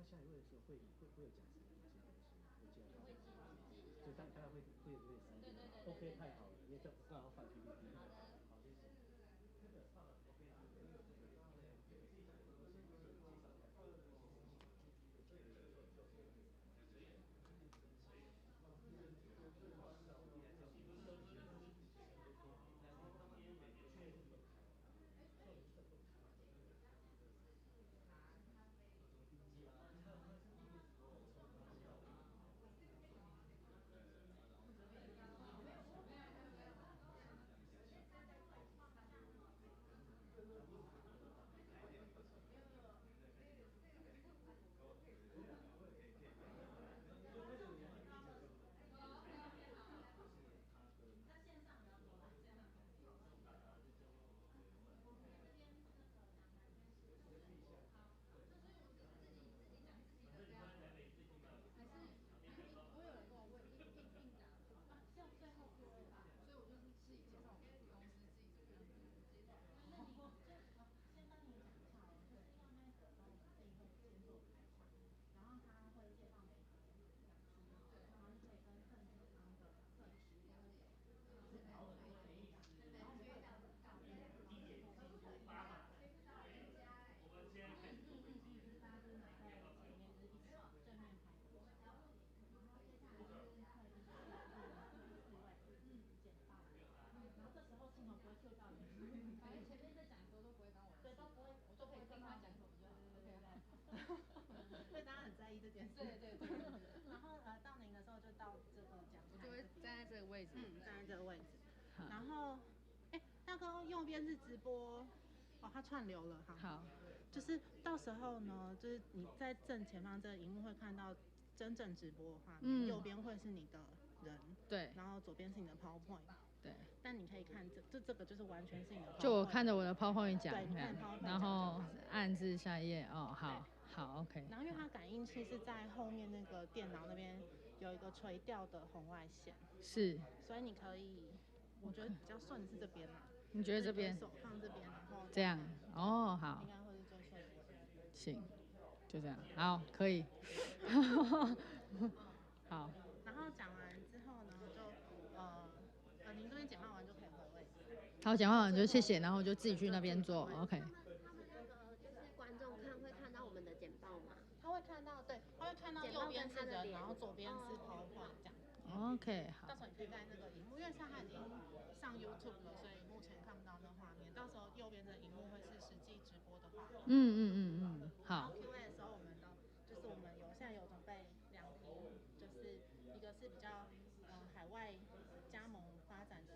下一位的时候会有讲什么哪些东西吗？会介绍？就大概会有点3点。OK， 太好了，因为这刚好换 PPT。好，谢谢。然后到您的时候就到这个讲台，就会站在这个位置，站在这个位置。然后，那个右边是直播，它串流了，好。就是到时候呢，就是你在正前方这个荧幕会看到真正直播的画面，右边会是你的人，对，然后左边是你的 PowerPoint， 对。但你可以看这个就是完全是你的 PowerPoint， 就我看着我的 PowerPoint 讲，对，然后按至下一页，好 ，OK。然后因为它感应器是在后面那个电脑那边有一个垂钓的红外线，是，所以你可以，我觉得比较顺的是这边嘛。你觉得这边？手放这边，然后这样，好，应该会是最顺的。行，就这样，好，可以。好。然后讲完之后呢，就您这边简报完就可以回位。好，简报完就谢谢，然后就自己去那边做 ，OK。他们那个就是观众会看到我们的简报吗？他会看到，对，他会看到右边是人，然后左边是 PowerPoint 这样。OK， 好。到时候你可以在那个荧幕，因为像它已经上 YouTube 了，所以目前看不到那画面。到时候右边的荧幕会是实际直播的画面。好。然后 Q&A 的时候，就是我们现在有准备2题，就是一个是比较海外加盟发展的，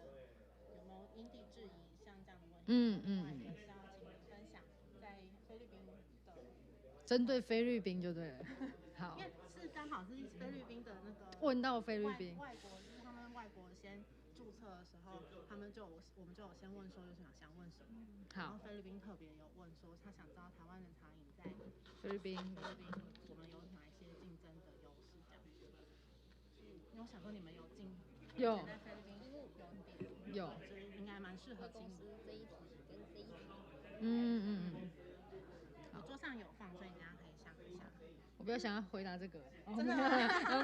有没有因地制宜像这样的问题？另外一个是要请您分享在菲律宾的。针对菲律宾就对了，好，因为是刚好是菲律宾的那个问到菲律宾外国，就是他们外国先注册的时候，我们就有先问说就是想问什么，好，然后菲律宾特别有问说他想知道台湾的茶饮在菲律宾我们有哪一些竞争的优势这样。因为我想说你们有在菲律宾有，所以应该蛮适合公司这一题跟这一题。我桌上有放，所以大家可以想一下。我比较想要回答这个，真的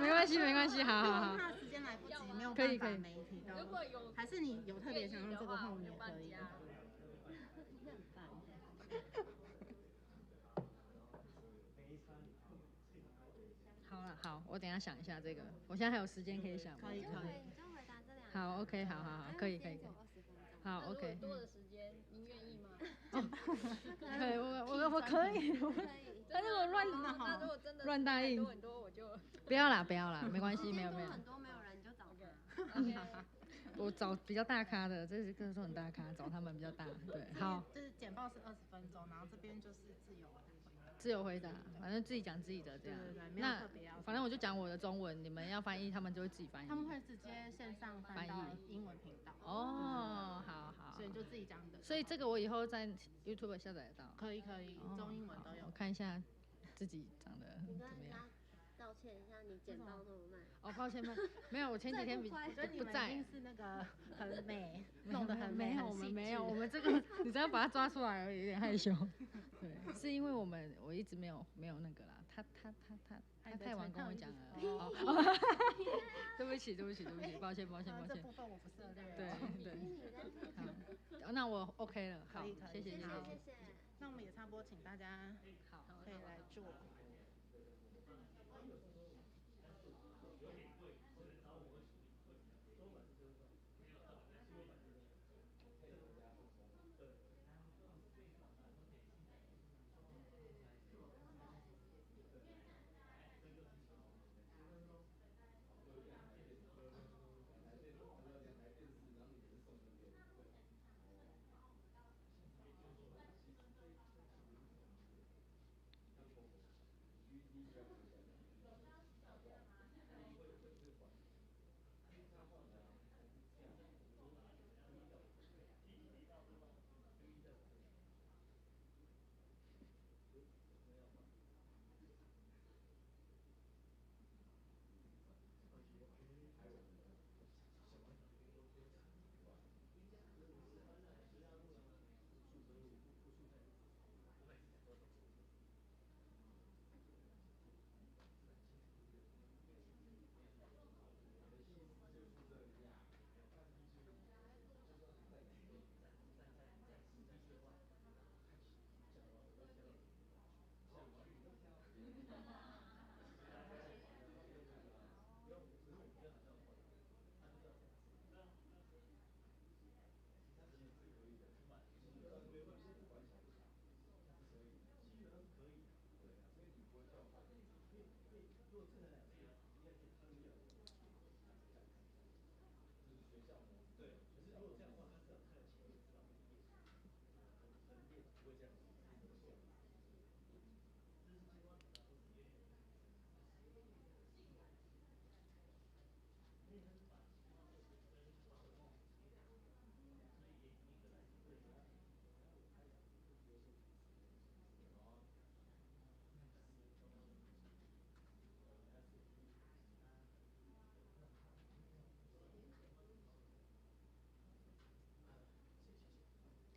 没关系，好。怕时间来不及，没有办法每一题都。如果有，还是你有特别想要这个后面也可以。你很烦。好，我等一下想一下这个，我现在还有时间可以想。可以。你就回答这2个。好 ，OK， 好，可以。好 ，OK。多的时间，您愿意吗？对，我可以。但是我那如果真的乱答应很多我就不要啦，没关系，没有。很多没有人你就找他。我找比较大咖的，这个都很大咖，找他们比较大。对，好。就是简报是20分钟，然后这边就是自由回答，反正自己讲自己的这样。对，没有特别要。反正我就讲我的中文，你们要翻译，他们就会自己翻译。他们会直接线上翻到英文频道。好。所以就自己讲的。所以这个我以后在 YouTube 下载得到。可以，中英文都有。我看一下自己长得怎么样。道歉一下，你简报那么慢。抱歉，没有，我前几天不在。一定是那个很美，弄得很美。没有，我们这个你只要把它抓出来而已，有点害羞。对，是因为我一直没有那个啦，他太晚跟我讲了。对不起，抱歉。这部分我不涉猎。对，好，那我 OK 了，好，谢谢。那我们也差不多，请大家可以来做。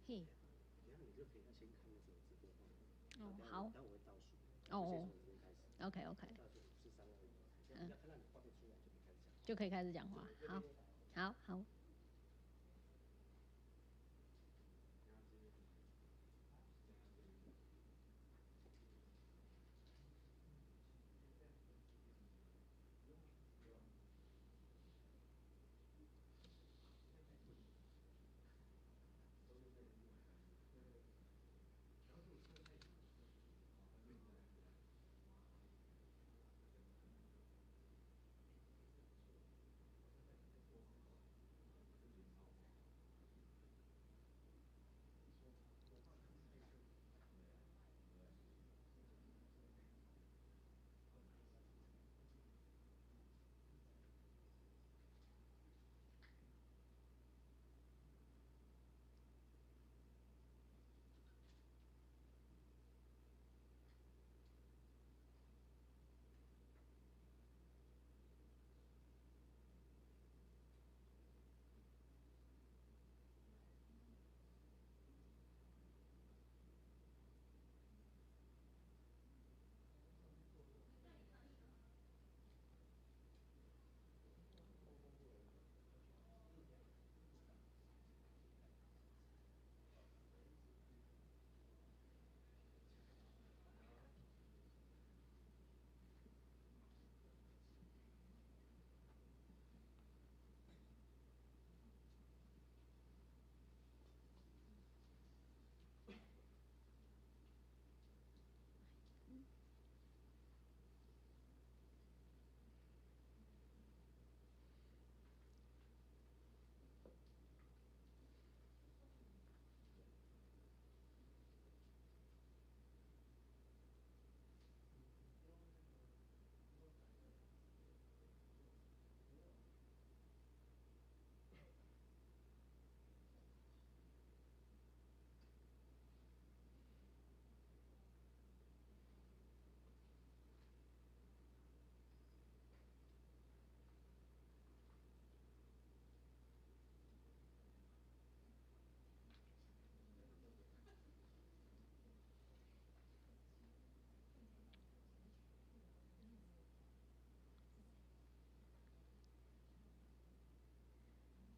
嘿。你就可以先看那个直播画面。哦，好。待会会倒数。哦。先从这边开始。OK。要看到你画面出来就可以开始讲。就可以开始讲话。好。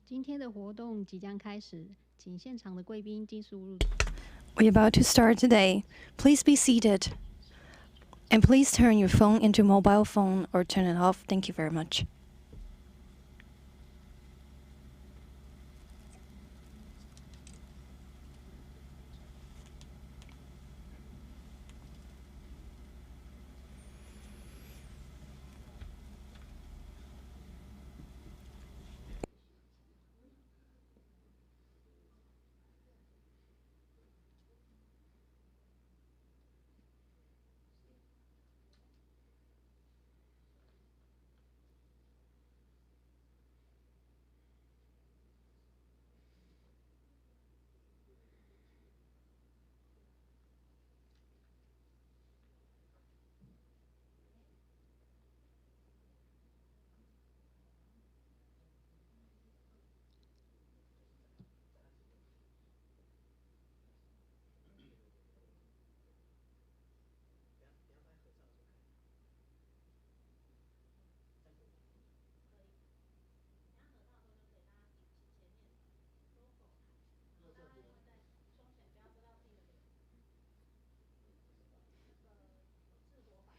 今天的活动即将开始，请现场的贵宾尽速入。We're about to start today. Please be seated. And please turn your phone into mobile phone or turn it off. Thank you very much.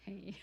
嘿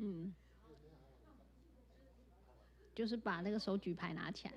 嗯，就是把那个手举牌拿起来。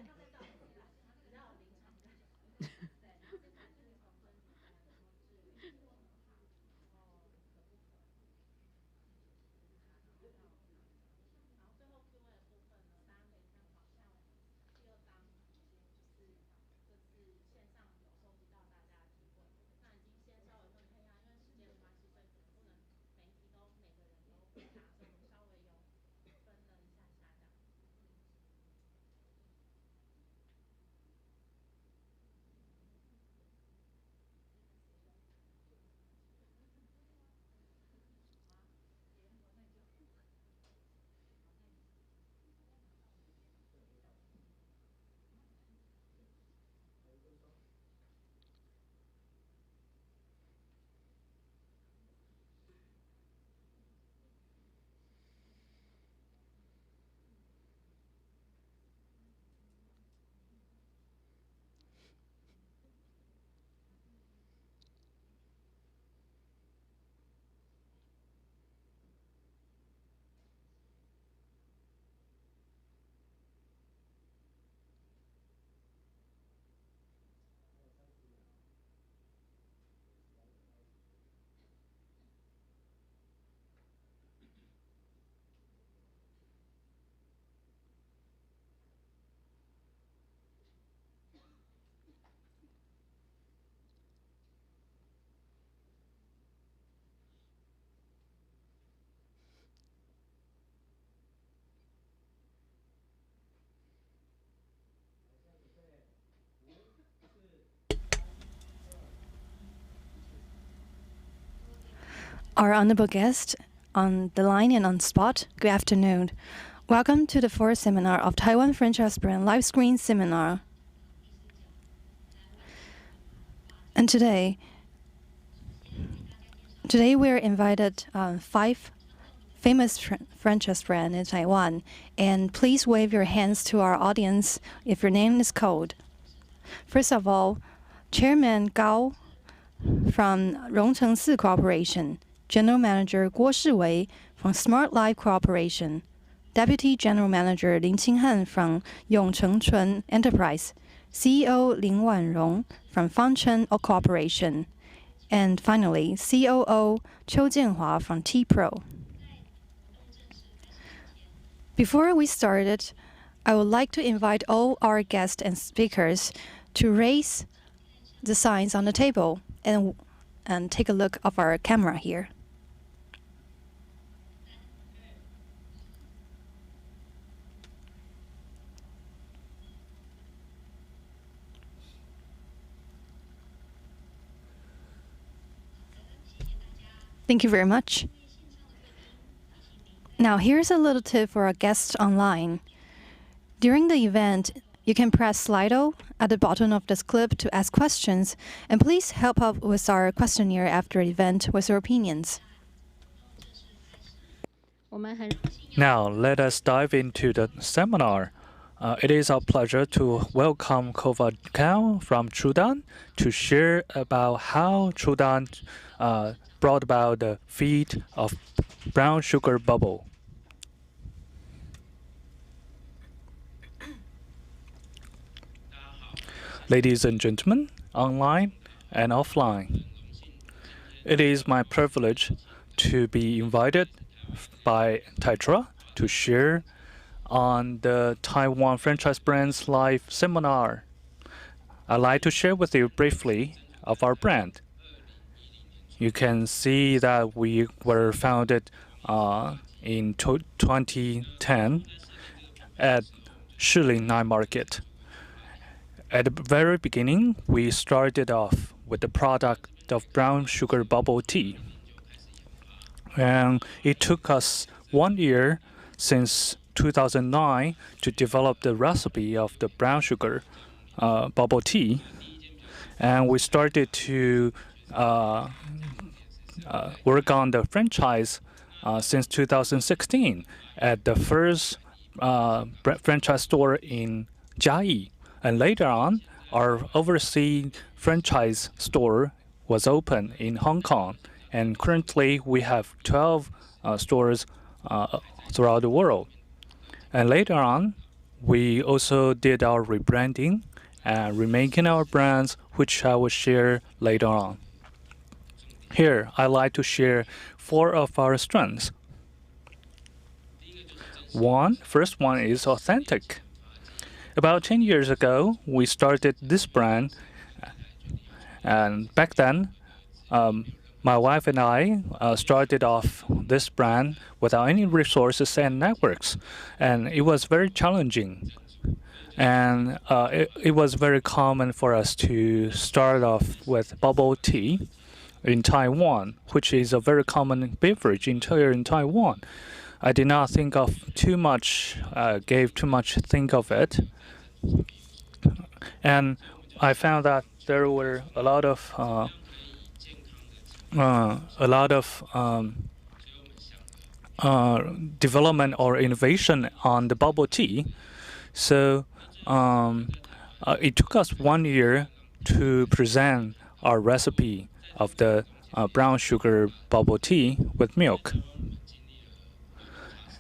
Our honorable guest on the line and on spot, good afternoon. Welcome to the fourth seminar of Taiwan Franchise Brand Live Screen Seminar. And today we are invited 5 famous franchise brands in Taiwan. And please wave your hands to our audience if your name is called. First of all, Chairman Gao from Rongcheng Si Corporation, General Manager Guo Shiwei from Smart Life Corporation, Deputy General Manager Lin Qinghan from Yongcheng Chun Enterprise, CEO Lin Wanrong from Fangcheng Corporation, and finally, COO Jen-Hua from T-Pro. Before we started, I would like to invite all our guests and speakers to raise the signs on the table and take a look of our camera here. Thank you very much. Now, here's a little tip for our guests online. During the event, you can press Slido at the bottom of this clip to ask questions, and please help out with our questionnaire after the event with your opinions. Now, let us dive into the seminar. It is our pleasure to welcome Kova Kao from TRUEDAN to share about how TRUEDAN brought about the feed of brown sugar bubble. Ladies and gentlemen, online and offline, it is my privilege to be invited by TAITRA to share on the Taiwan Franchise Brands Live Seminar. I'd like to share with you briefly of our brand. You can see that we were founded in 2010 at Shilin Night Market. At the very beginning, we started off with the product of brown sugar bubble tea. And it took us 1 year since 2009 to develop the recipe of the brown sugar bubble tea. And we started to work on the franchise since 2016 at the first franchise store in Jiayi. And later on, our overseas franchise store was opened in Hong Kong. And currently, we have 12 stores throughout the world. And later on, we also did our rebranding and remaking our brands, which I will share later on. Here, I'd like to share 4 of our strengths. First one is authentic. About 10 years ago, we started this brand, and back then, my wife and I started off this brand without any resources and networks, and it was very challenging. And it was very common for us to start off with bubble tea in Taiwan, which is a very common beverage here in Taiwan. I did not think of too much, gave too much think of it. And I found that there were a lot of development or innovation on the bubble tea. So it took us 1 year to present our recipe of the brown sugar bubble tea with milk.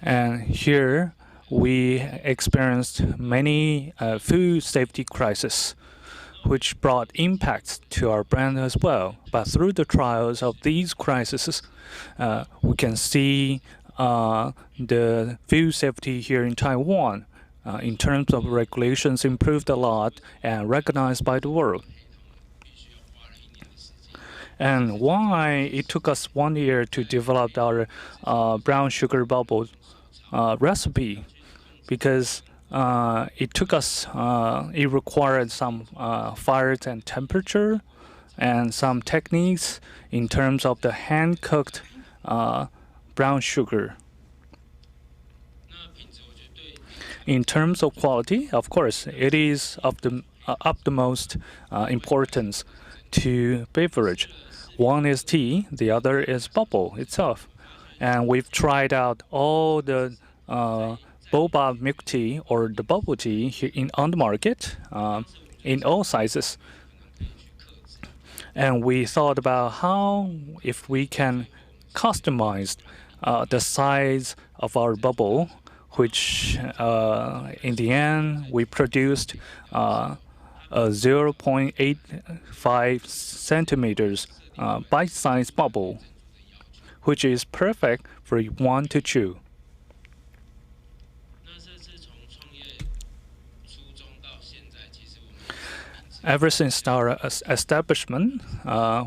And here we experienced many food safety crises, which brought impacts to our brand as well. But through the trials of these crises, we can see the food safety here in Taiwan, in terms of regulations, improved a lot and recognized by the world. And why it took us 1 year to develop our brown sugar bubble recipe? Because it took us, it required some fire and temperature and some techniques in terms of the hand-cooked brown sugar. In terms of quality, of course, it is of the utmost importance to beverage. One is tea, the other is bubble itself. And we've tried out all the boba milk tea or the bubble tea here on the market in all sizes. And we thought about how, if we can customize the size of our bubble, which in the end we produced a 0.85 centimeters bite-sized bubble, which is perfect for one to chew. Ever since our establishment,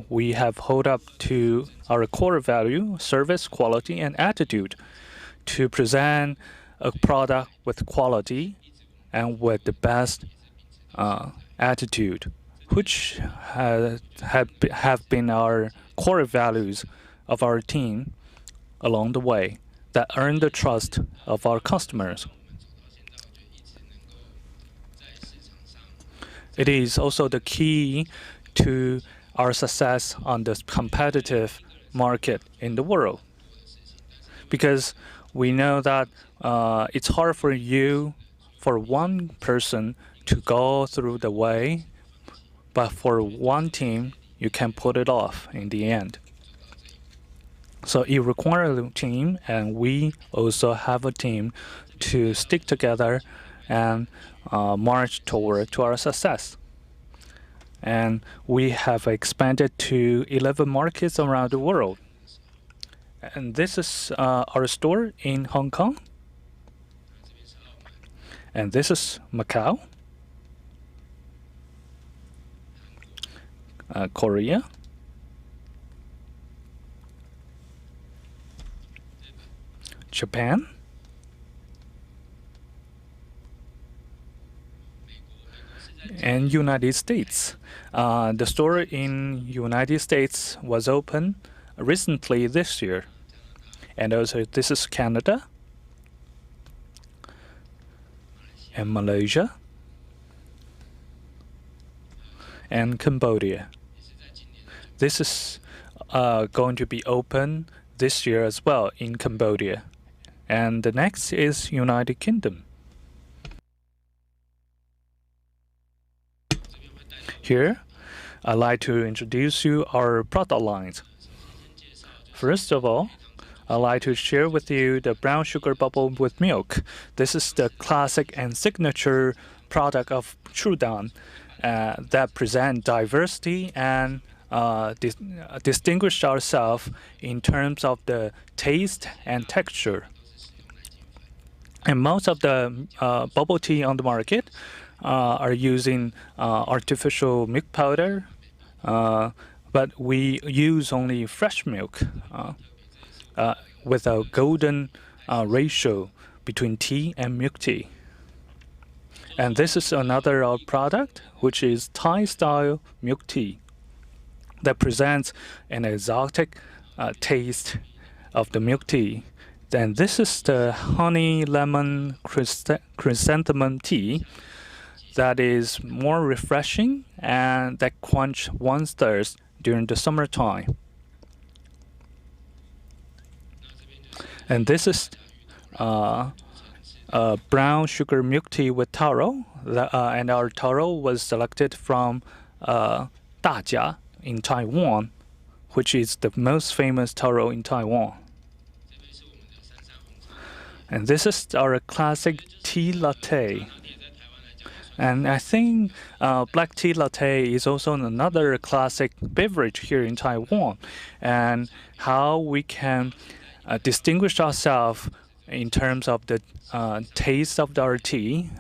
we have held up to our core value, service, quality, and attitude to present a product with quality and with the best attitude, which have been our core values of our team along the way that earn the trust of our customers. It is also the key to our success on this competitive market in the world, because we know that it's hard for one person to go through the way, but for one team, you can put it off in the end. So it requires a team, and we also have a team to stick together and march toward to our success. And we have expanded to 11 markets around the world. And this is our store in Hong Kong. And this is Macau, Korea, Japan, and United States. The store in United States was opened recently this year. And also this is Canada and Malaysia and Cambodia. This is going to be open this year as well in Cambodia. And the next is United Kingdom. Here, I'd like to introduce you our product lines. First of all, I'd like to share with you the brown sugar bubble with milk. This is the classic and signature product of TRUEDAN that present diversity and distinguish ourselves in terms of the taste and texture. And most of the bubble tea on the market are using artificial milk powder, but we use only fresh milk with a golden ratio between tea and milk tea. And this is another product, which is Thai-style milk tea that presents an exotic taste of the milk tea. Then this is the honey lemon chrysanthemum tea that is more refreshing and that quench one's thirst during the summertime. And this is brown sugar milk tea with taro, and our taro was selected from Dajia in Taiwan, which is the most famous taro in Taiwan. And this is our classic tea latte. And I think black tea latte is also another classic beverage here in Taiwan, and how we can distinguish ourselves in terms of the taste of our tea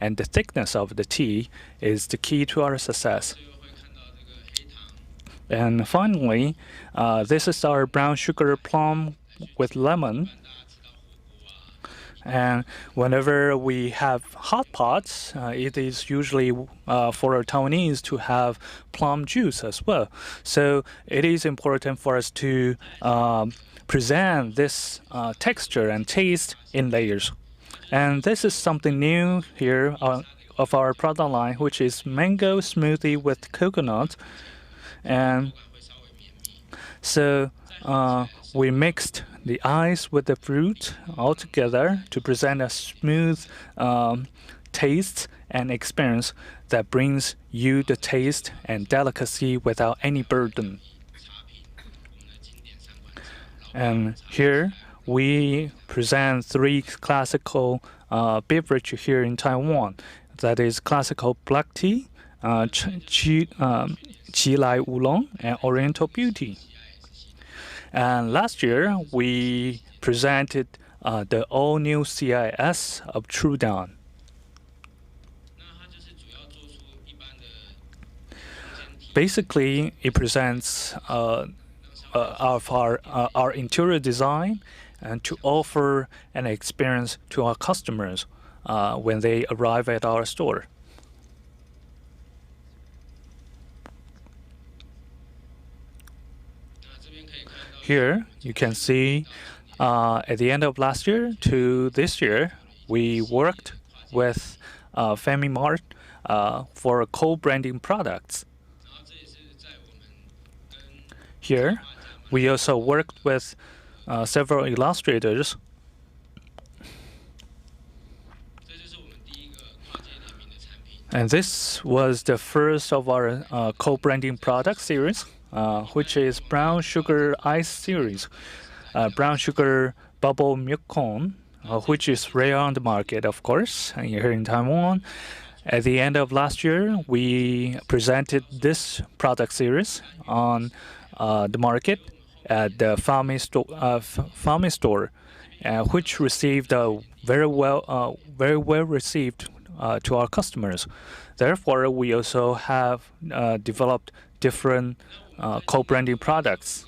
and the thickness of the tea is the key to our success. And finally, this is our brown sugar plum with lemon. And whenever we have hot pots, it is usually for our Taiwanese to have plum juice as well. So it is important for us to present this texture and taste in layers. And this is something new here of our product line, which is mango smoothie with coconut. And so we mixed the ice with the fruit all together to present a smooth taste and experience that brings you the taste and delicacy without any burden. And here we present three classical beverages here in Taiwan. That is classical black tea, Chi Lai Oolong, and Oriental Beauty. And last year, we presented the all-new CIS of TRUEDAN. Basically, it presents our interior design and to offer an experience to our customers when they arrive at our store. Here you can see at the end of last year to this year, we worked with FamilyMart for co-branding products. Here, we also worked with several illustrators. And this was the first of our co-branding product series, which is Brown Sugar Ice series. Brown Sugar Bubble Milk Cone, which is rare on the market, of course, here in Taiwan. At the end of last year, we presented this product series on the market at the Family Store, which received very well received to our customers. Therefore, we also have developed different co-branding products.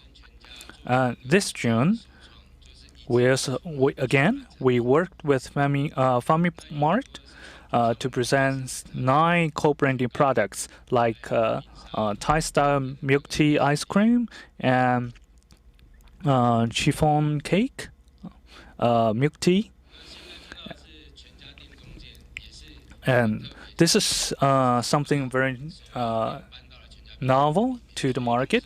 This June, we worked with FamilyMart to present 9 co-branding products like Thai-style milk tea ice cream and chiffon cake, milk tea. And this is something very novel to the market.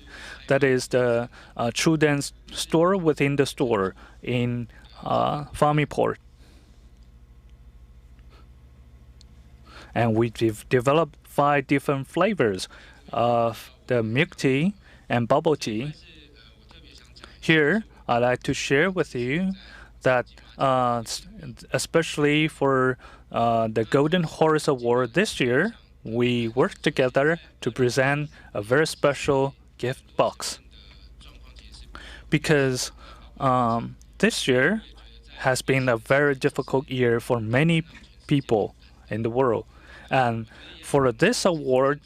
That is the TRUEDAN store within the store in FamilyPort. And we developed 5 different flavors of the milk tea and bubble tea. Here, I'd like to share with you that especially for the Golden Horse Award this year, we worked together to present a very special gift box. Because this year has been a very difficult year for many people in the world. And for this award,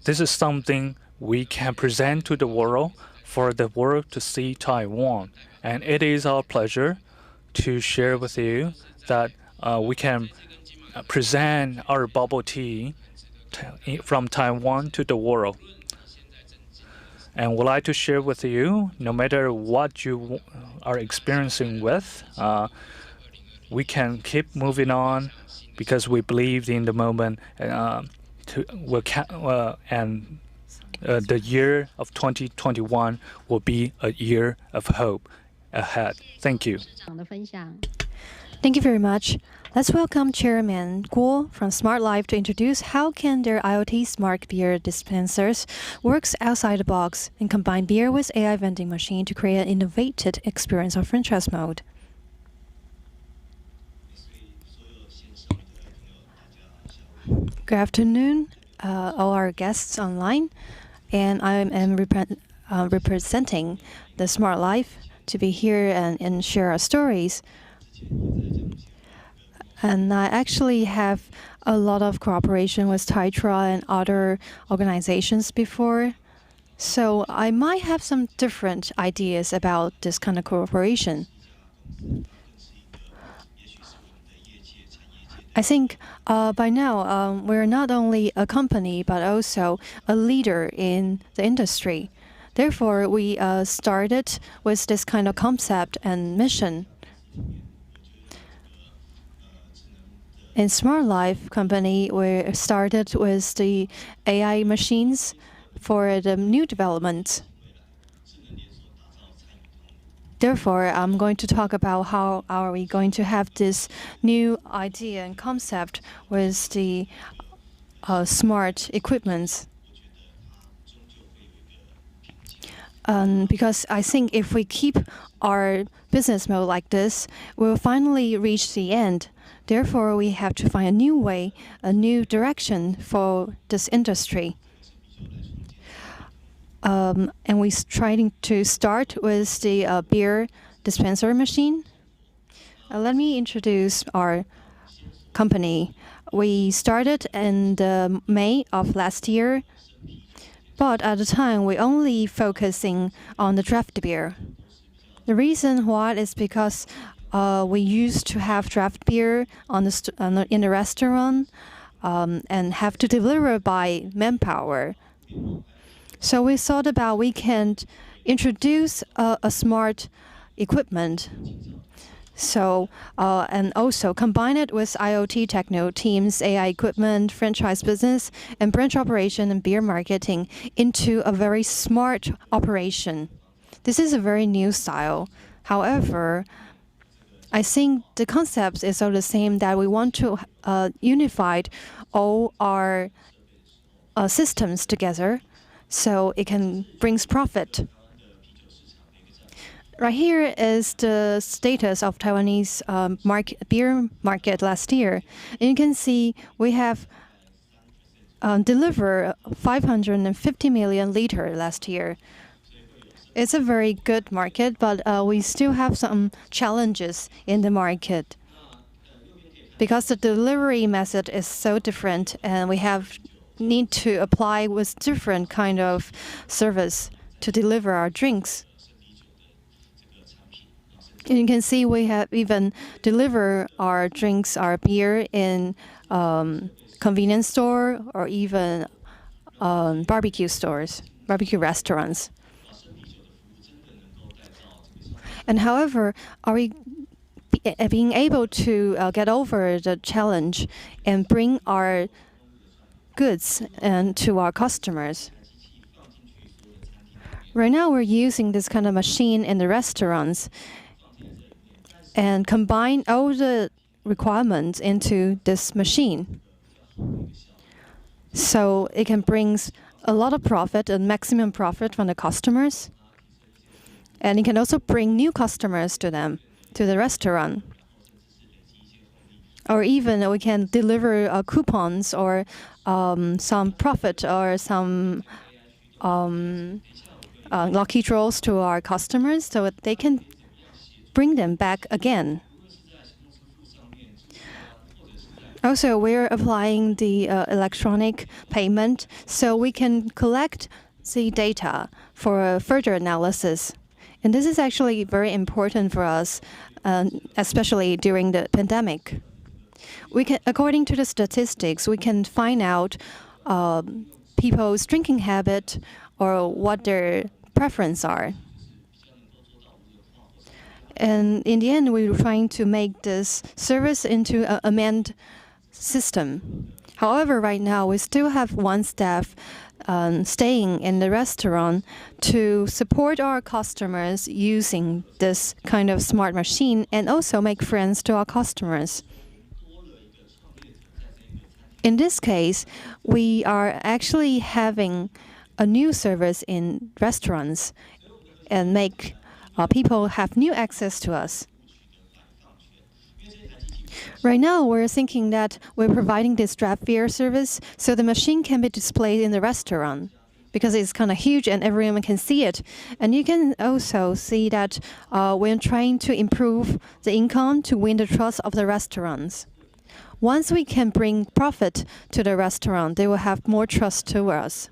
this is something we can present to the world for the world to see Taiwan. And it is our pleasure to share with you that we can present our bubble tea from Taiwan to the world. And would like to share with you, no matter what you are experiencing with, we can keep moving on because we believe in the moment and the year of 2021 will be a year of hope ahead. Thank you. Thank you very much. Let's welcome Chairman Guo from Smart Life to introduce how can their IoT smart beer dispensers works outside the box and combine beer with AI vending machine to create an innovative experience of franchise mode. Good afternoon, all our guests online, and I am representing the Smart Life to be here and share our stories. And I actually have a lot of cooperation with TAITRA and other organizations before, so I might have some different ideas about this kind of cooperation. I think by now we're not only a company but also a leader in the industry. Therefore, we started with this kind of concept and mission. In Smart Life company, we started with the AI machines for the new development. Therefore, I'm going to talk about how are we going to have this new idea and concept with the smart equipments. Because I think if we keep our business mode like this, we'll finally reach the end. Therefore, we have to find a new way, a new direction for this industry. And we're trying to start with the beer dispenser machine. Let me introduce our company. we started in May of last year, but at the time we only focusing on the draft beer. The reason why is because we used to have draft beer in the restaurant and have to deliver by manpower. So we thought about we can introduce a smart equipment. So and also combine it with IoT techno teams, AI equipment, franchise business, and branch operation and beer marketing into a very smart operation. This is a very new style. However, I think the concept is all the same, that we want to unify all our systems together so it can bring profit. Right here is the status of Taiwanese beer market last year. And you can see we have delivered 550 million liters last year. It's a very good market, but we still have some challenges in the market because the delivery method is so different, and we need to apply with different kind of service to deliver our drinks. And you can see we have even delivered our drinks, our beer in convenience store or even barbecue stores, barbecue restaurants. And however, are we being able to get over the challenge and bring our goods to our customers? Right now, we're using this kind of machine in the restaurants and combine all the requirements into this machine. So it can bring a lot of profit and maximum profit from the customers. And it can also bring new customers to them, to the restaurant. Or even we can deliver coupons or some profit or some lucky draws to our customers so that they can bring them back again. Also, we're applying the electronic payment so we can collect the data for further analysis. And this is actually very important for us, especially during the pandemic. According to the statistics, we can find out people's drinking habit or what their preferences are. And in the end, we were trying to make this service into a manned system. However, right now, we still have one staff staying in the restaurant to support our customers using this kind of smart machine and also make friends to our customers. In this case, we are actually having a new service in restaurants and make people have new access to us. Right now, we're thinking that we're providing this draft beer service so the machine can be displayed in the restaurant because it's kind of huge and everyone can see it. And you can also see that we're trying to improve the income to win the trust of the restaurants. Once we can bring profit to the restaurant, they will have more trust to us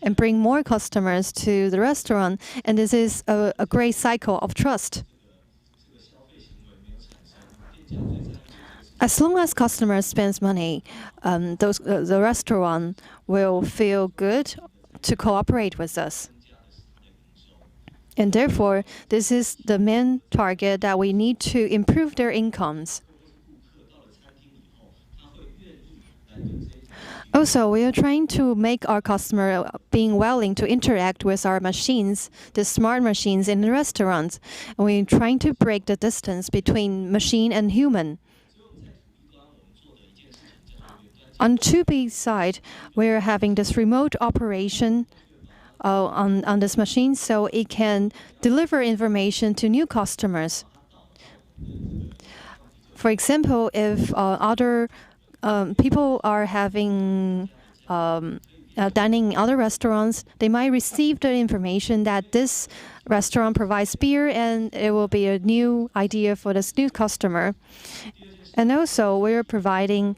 and bring more customers to the restaurant. And this is a great cycle of trust. As long as customers spend money, the restaurant will feel good to cooperate with us. And therefore, this is the main target that we need to improve their incomes. Also, we are trying to make our customer being willing to interact with our machines, the smart machines in the restaurants. And we're trying to break the distance between machine and human. On 2B side, we're having this remote operation on this machine so it can deliver information to new customers. For example, if other people are having dining in other restaurants, they might receive the information that this restaurant provides beer and it will be a new idea for this new customer. And also, we're providing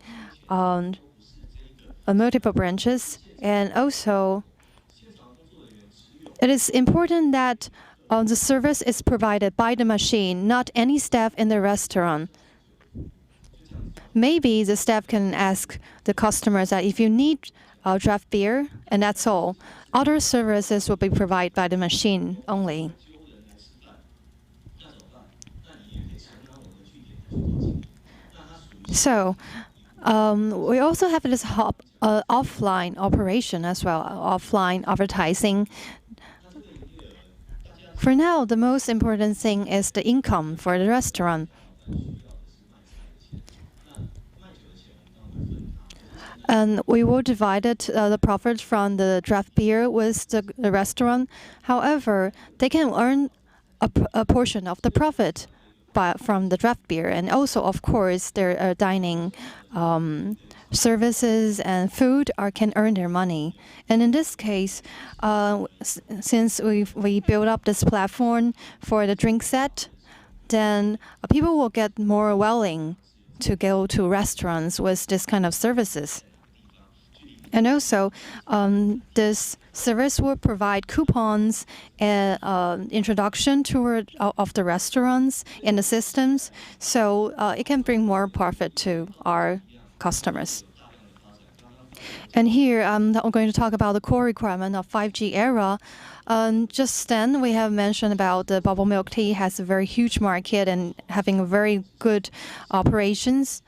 multiple branches, and also it is important that the service is provided by the machine, not any staff in the restaurant. Maybe the staff can ask the customers that if you need draft beer, and that's all. Other services will be provided by the machine only. So we also have this offline operation as well, offline advertising. For now, the most important thing is the income for the restaurant. And we will divide the profit from the draft beer with the restaurant. However, they can earn a portion of the profit from the draft beer. And also, of course, their dining services and food can earn their money. And in this case, since we built up this platform for the drink set, then people will get more willing to go to restaurants with this kind of services. And also, this service will provide coupons and introduction of the restaurants and the systems, so it can bring more profit to our customers. And here, I'm going to talk about the core requirement of 5G era. Just then, we have mentioned about the bubble milk tea has a very huge market and having very good operations.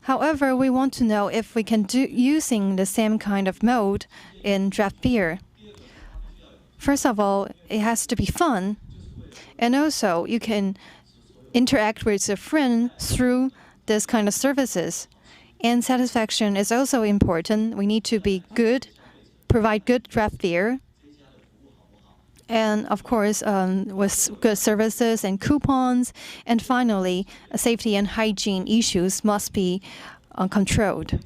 However, we want to know if we can do using the same kind of mode in draft beer. First of all, it has to be fun, and also you can interact with a friend through this kind of services. And satisfaction is also important. We need to be good, provide good draft beer, and of course, with good services and coupons. And finally, safety and hygiene issues must be controlled.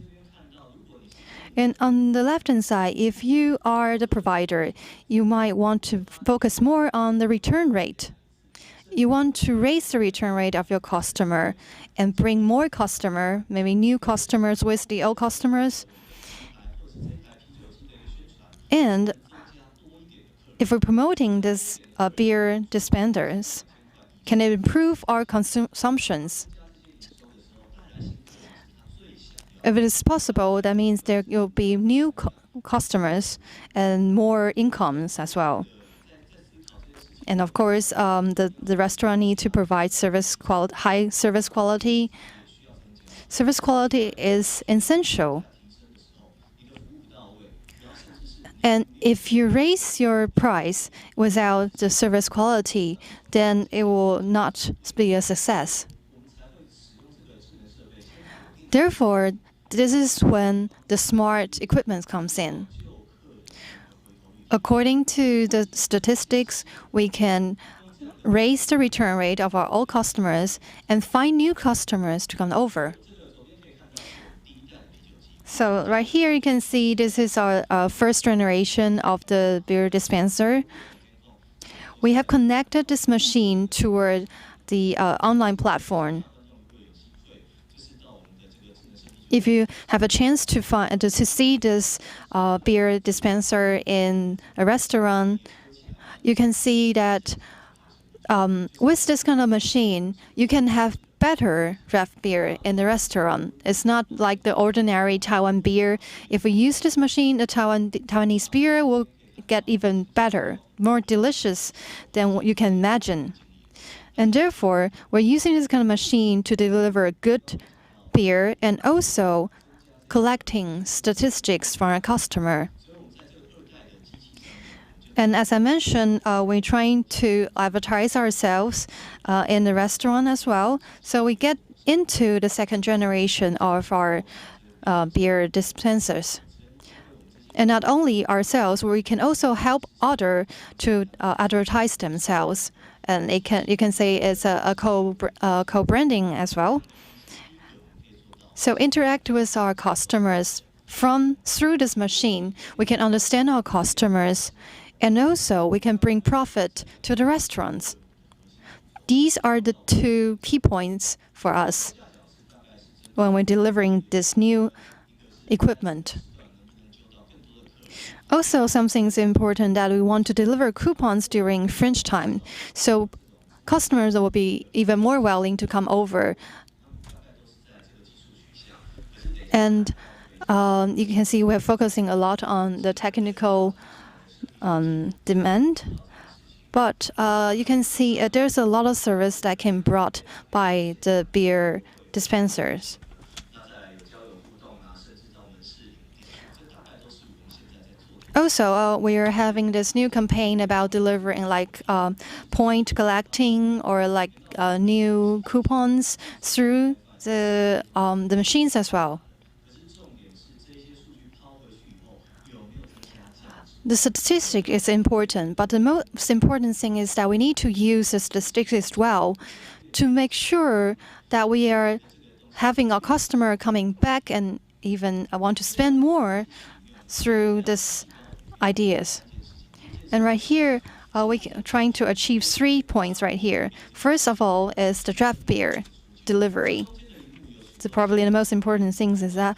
And on the left-hand side, if you are the provider, you might want to focus more on the return rate. You want to raise the return rate of your customer and bring more customer, maybe new customers with the old customers. And if we're promoting this beer dispensers, can it improve our consumptions? If it is possible, that means there will be new customers and more incomes as well. And of course, the restaurant needs to provide high service quality. Service quality is essential. And if you raise your price without the service quality, then it will not be a success. Therefore, this is when the smart equipment comes in. According to the statistics, we can raise the return rate of our old customers and find new customers to come over. So right here you can see this is our first generation of the beer dispenser. We have connected this machine toward the online platform. If you have a chance to see this beer dispenser in a restaurant, you can see that with this kind of machine, you can have better draft beer in the restaurant. It's not like the ordinary Taiwan beer. If we use this machine, the Taiwanese beer will get even better, more delicious than what you can imagine. And therefore, we're using this kind of machine to deliver good beer and also collecting statistics from our customer. And as I mentioned, we're trying to advertise ourselves in the restaurant as well. So we get into the second generation of our beer dispensers. And not only ourselves, we can also help others to advertise themselves. And you can say it's a co-branding as well. So interact with our customers through this machine. We can understand our customers, and also we can bring profit to the restaurants. These are the two key points for us when we're delivering this new equipment. Also, something important that we want to deliver coupons during French time, so customers will be even more willing to come over. And you can see we're focusing a lot on the technical demand. But you can see there's a lot of service that can be brought by the beer dispensers. Also, we are having this new campaign about delivering like point collecting or like new coupons through the machines as well. The statistic is important, but the most important thing is that we need to use the statistics well to make sure that we are having our customer coming back and even want to spend more through these ideas. And right here, we're trying to achieve 3 points right here. First of all is the draft beer delivery. So probably the most important things is that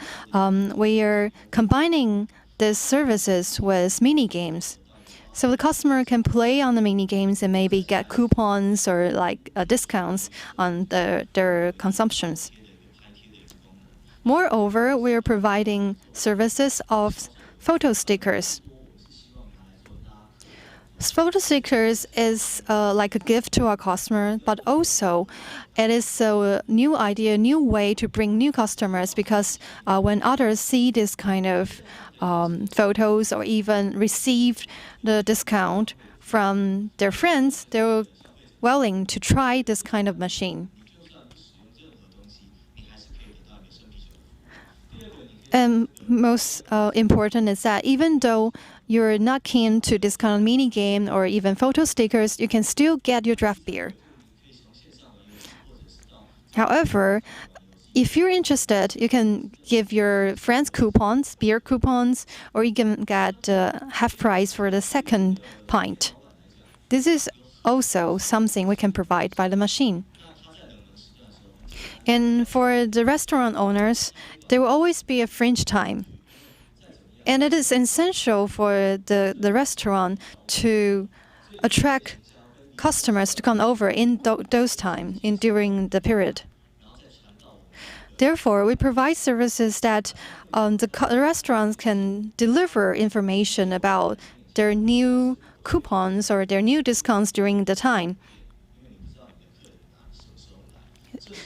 we are combining these services with mini games. So the customer can play on the mini games and maybe get coupons or like discounts on their consumptions. Moreover, we are providing services of photo stickers. Photo stickers is like a gift to our customer, but also it is a new idea, new way to bring new customers, because when others see this kind of photos or even receive the discount from their friends, they're willing to try this kind of machine. And most important is that even though you're not keen to this kind of mini game or even photo stickers, you can still get your draft beer. However, if you're interested, you can give your friends coupons, beer coupons, or you can get half price for the second pint. This is also something we can provide by the machine. And for the restaurant owners, there will always be a French time. And it is essential for the restaurant to attract customers to come over in those time, during the period. Therefore, we provide services that the restaurants can deliver information about their new coupons or their new discounts during the time.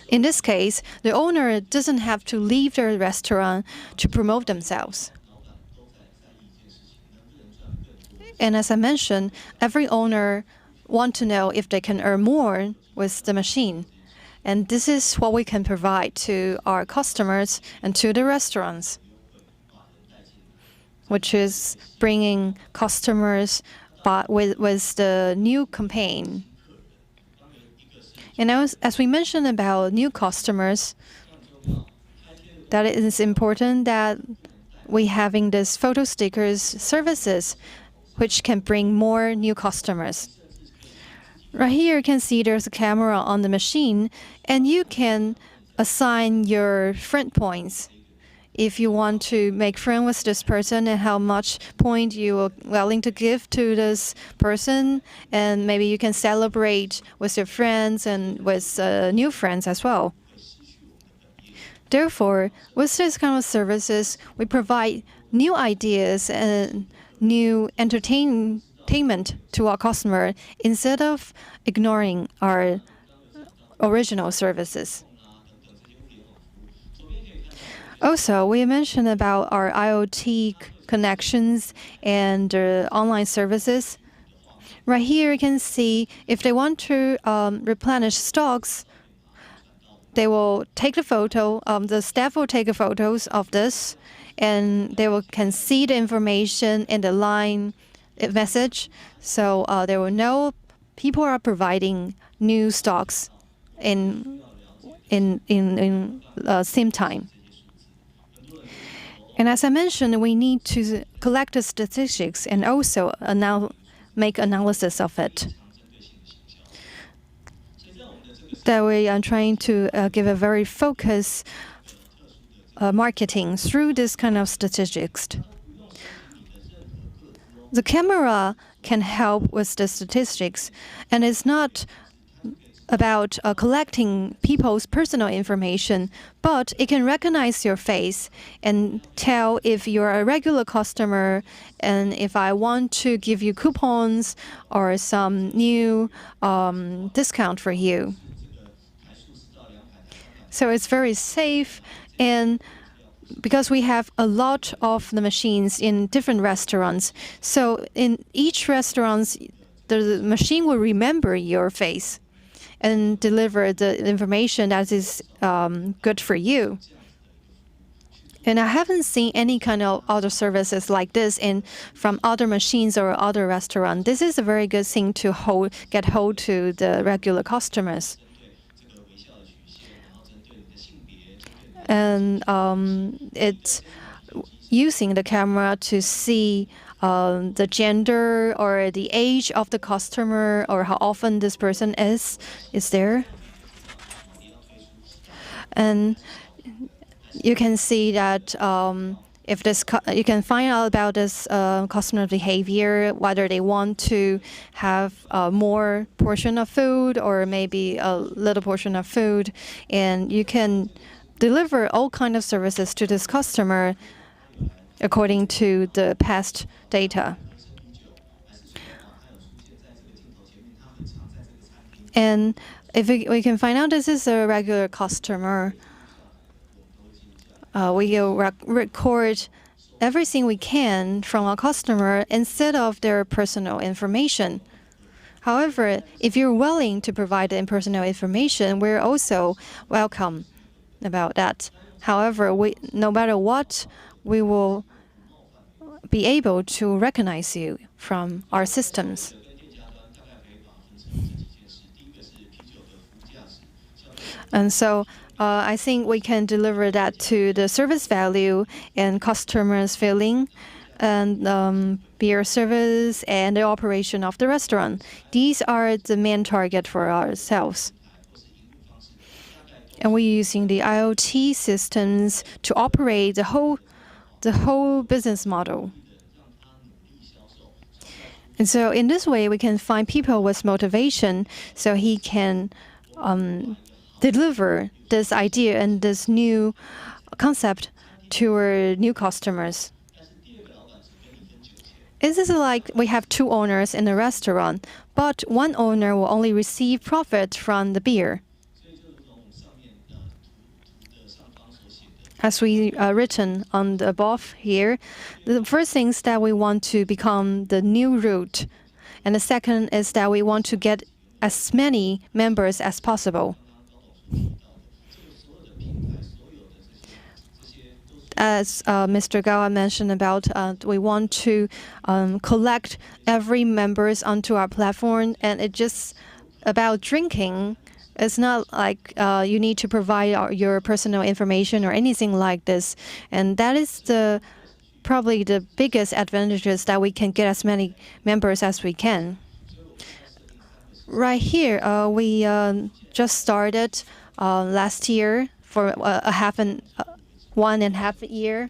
In this case, the owner doesn't have to leave their restaurant to promote themselves. And as I mentioned, every owner wants to know if they can earn more with the machine. And this is what we can provide to our customers and to the restaurants, which is bringing customers with the new campaign. And as we mentioned about new customers, that it is important that we having this photo stickers services, which can bring more new customers. Right here, you can see there's a camera on the machine, and you can assign your friend points. If you want to make friends with this person and how much point you are willing to give to this person, and maybe you can celebrate with your friends and with new friends as well. Therefore, with this kind of services, we provide new ideas and new entertainment to our customer instead of ignoring our original services. Also, we mentioned about our IoT connections and online services. Right here, you can see if they want to replenish stocks, they will take the photo. The staff will take the photos of this, and they can see the information in the line message, so they will know people are providing new stocks in same time. And as I mentioned, we need to collect the statistics and also make analysis of it. That way, I'm trying to give a very focused marketing through this kind of statistics. The camera can help with the statistics, and it's not about collecting people's personal information, but it can recognize your face and tell if you're a regular customer and if I want to give you coupons or some new discount for you. So it's very safe, and because we have a lot of the machines in different restaurants, so in each restaurant, the machine will remember your face and deliver the information that is good for you. And I haven't seen any kind of other services like this from other machines or other restaurants. This is a very good thing to get hold to the regular customers. And it's using the camera to see the gender or the age of the customer or how often this person is there. And you can see that if you can find out about this customer behavior, whether they want to have more portion of food or maybe a little portion of food, and you can deliver all kinds of services to this customer according to the past data. And if we can find out this is a regular customer, we will record everything we can from our customer instead of their personal information. However, if you're willing to provide the personal information, we're also welcome about that. However, no matter what, we will be able to recognize you from our systems. And so I think we can deliver that to the service value and customers' feeling and beer service and the operation of the restaurant. These are the main target for ourselves. And we're using the IoT systems to operate the whole business model. And so in this way, we can find people with motivation so he can deliver this idea and this new concept to our new customers. It is like we have two owners in a restaurant, but one owner will only receive profit from the beer. As we written on the above here, the first thing is that we want to become the new root. And the second is that we want to get as many members as possible. As Mr. Gao mentioned about, we want to collect every members onto our platform, and it's just about drinking. It's not like you need to provide your personal information or anything like this. And that is probably the biggest advantages that we can get as many members as we can. Right here, we just started last year for 1.5 year.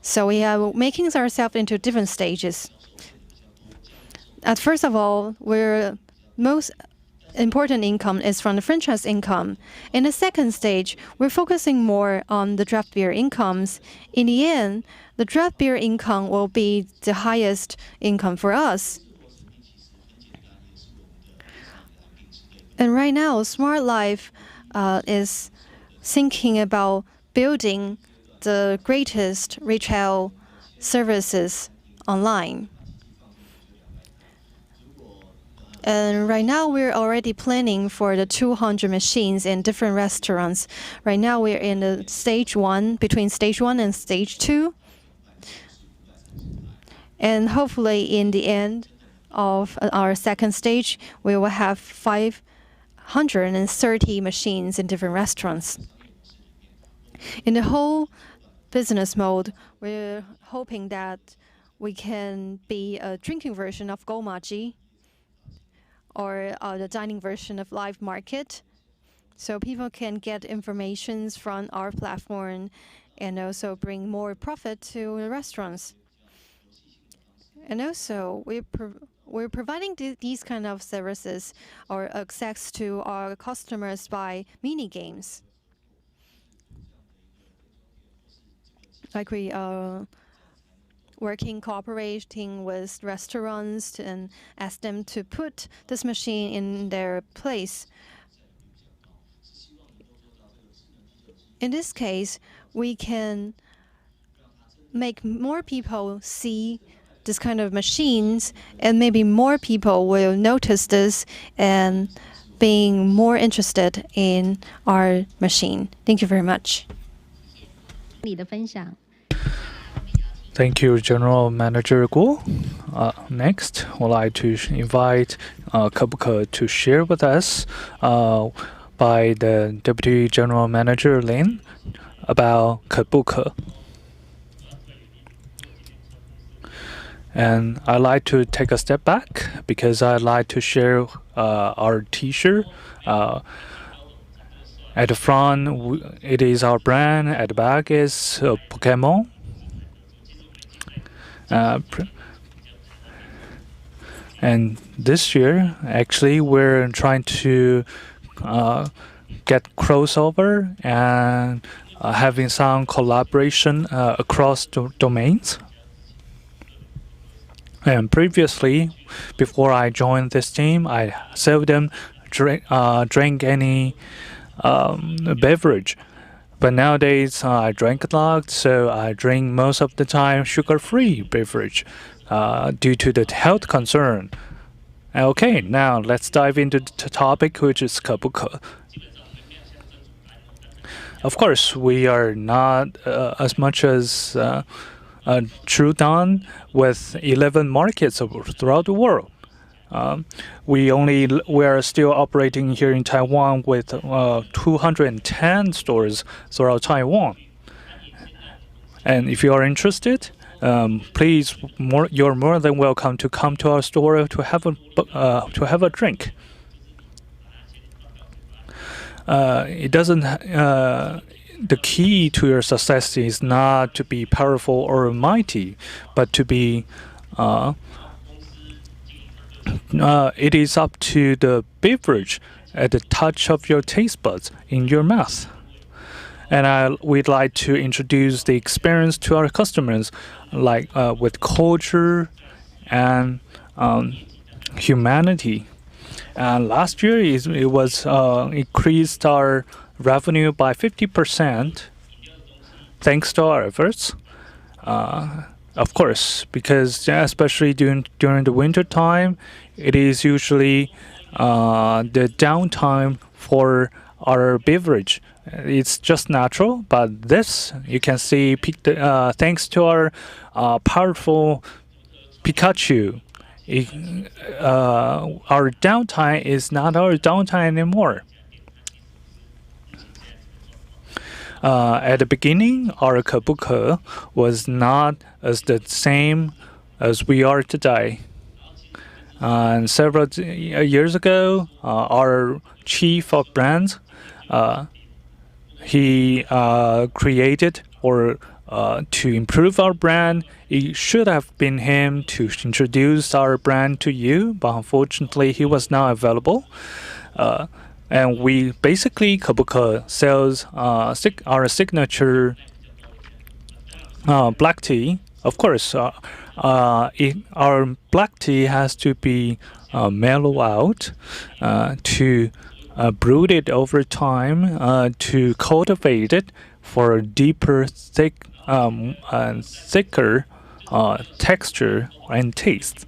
So we are making ourselves into different stages. First of all, we're most important income is from the franchise income. In the second stage, we're focusing more on the draft beer incomes. In the end, the draft beer income will be the highest income for us. And right now, Smart Life is thinking about building the greatest retail services online. And right now, we're already planning for the 200 machines in different restaurants. Right now, we're in the stage 1, between stage 1 and stage 2. And hopefully, in the end of our second stage, we will have 530 machines in different restaurants. In the whole business mode, we're hoping that we can be a drinking version of Gomaji, or the dining version of Live Market. so people can get informations from our platform and also bring more profit to the restaurants. And also, we're providing these kind of services or access to our customers by mini games. Like we are cooperating with restaurants and ask them to put this machine in their place. In this case, we can make more people see this kind of machines, and maybe more people will notice this and being more interested in our machine. Thank you very much. 你的分享。 Thank you, General Manager Guo. Next, I would like to invite KEBUKE to share with us by the Deputy General Manager Lin about KEBUKE. And I'd like to take a step back because I'd like to share our T-shirt. At the front, it is our brand. At the back is Pokemon. And this year, actually, we're trying to get crossover and having some collaboration across domains. And previously, before I joined this team, I seldom drank any beverage. But nowadays, I drink a lot, so I drink most of the time sugar-free beverage due to the health concern. Okay, now let's dive into the topic, which is KEBUKE. Of course, we are not as much as TRUEDAN with 11 markets throughout the world. We are still operating here in Taiwan with 210 stores throughout Taiwan. And if you are interested, please, you're more than welcome to come to our store to have a drink. It doesn't. The key to your success is not to be powerful or mighty, but to be. It is up to the beverage at the touch of your taste buds in your mouth. And we'd like to introduce the experience to our customers, like with culture and humanity. And last year, it was increased our revenue by 50%, thanks to our efforts. Of course, because especially during the winter time, it is usually the downtime for our beverage. It's just natural, but this you can see thanks to our powerful Pikachu. Our downtime is not our downtime anymore. At the beginning, our KEBUKE was not as the same as we are today. And several years ago, our chief of brands, he created to improve our brand. It should have been him to introduce our brand to you, but unfortunately, he was not available. And we basically, KEBUKE sells our signature black tea. Of course, our black tea has to be mellow out to brew it over time to cultivate it for a deeper, thicker texture and taste.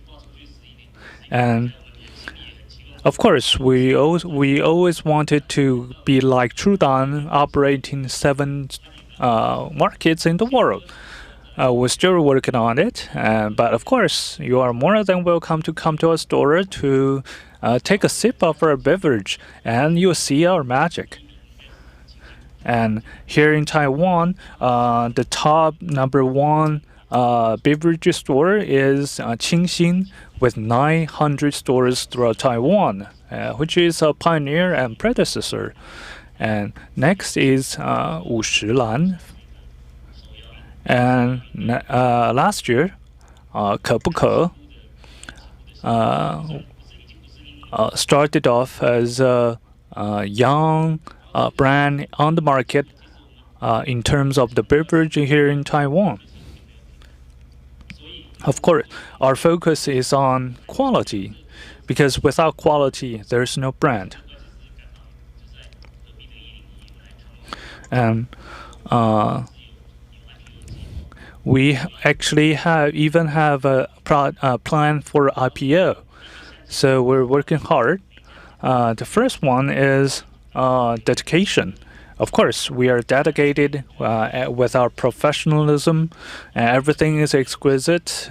And of course, we always wanted to be like TRUEDAN, operating 7 markets in the world. We're still working on it, but of course, you are more than welcome to come to our store to take a sip of our beverage, and you'll see our magic. And here in Taiwan, the top #1 beverage store is Chiu, with 900 stores throughout Taiwan, which is a pioneer and predecessor. And next is 50兰. And last year, KEBUKE started off as a young brand on the market in terms of the beverage here in Taiwan. Of course, our focus is on quality, because without quality, there's no brand. And we actually even have a plan for IPO. So we're working hard. The first one is dedication. Of course, we are dedicated with our professionalism. Everything is exquisite.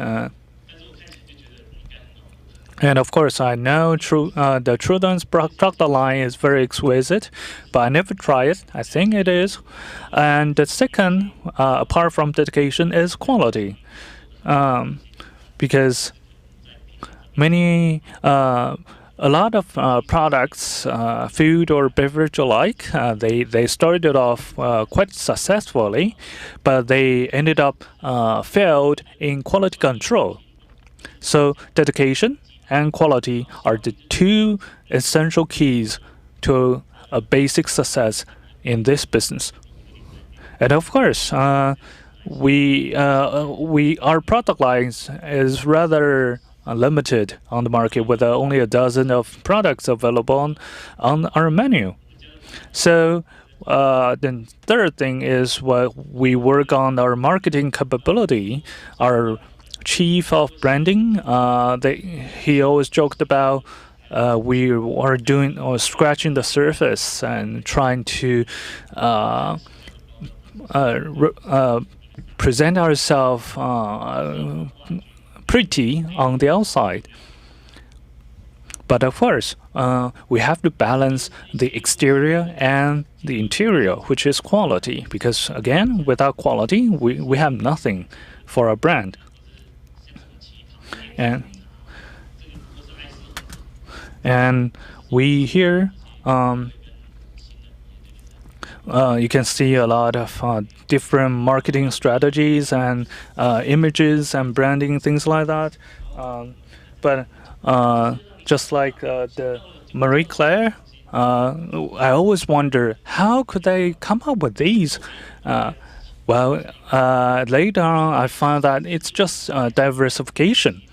And of course, I know the TRUEDAN's product line is very exquisite, but I never try it. I think it is. And the second, apart from dedication, is quality. Because a lot of products, food or beverage alike, they started off quite successfully, but they ended up failed in quality control. So dedication and quality are the two essential keys to a basic success in this business. And of course, our product lines is rather limited on the market, with only a dozen of products available on our menu. So the third thing is what we work on our marketing capability. Our chief of branding, he always joked about we are doing or scratching the surface and trying to present ourselves pretty on the outside. But of course, we have to balance the exterior and the interior, which is quality. Because again, without quality, we have nothing for our brand. And we here, you can see a lot of different marketing strategies and images and branding, things like that. But just like the Marie Claire, I always wonder, how could they come up with these? Well, later on, I found that it's just diversification.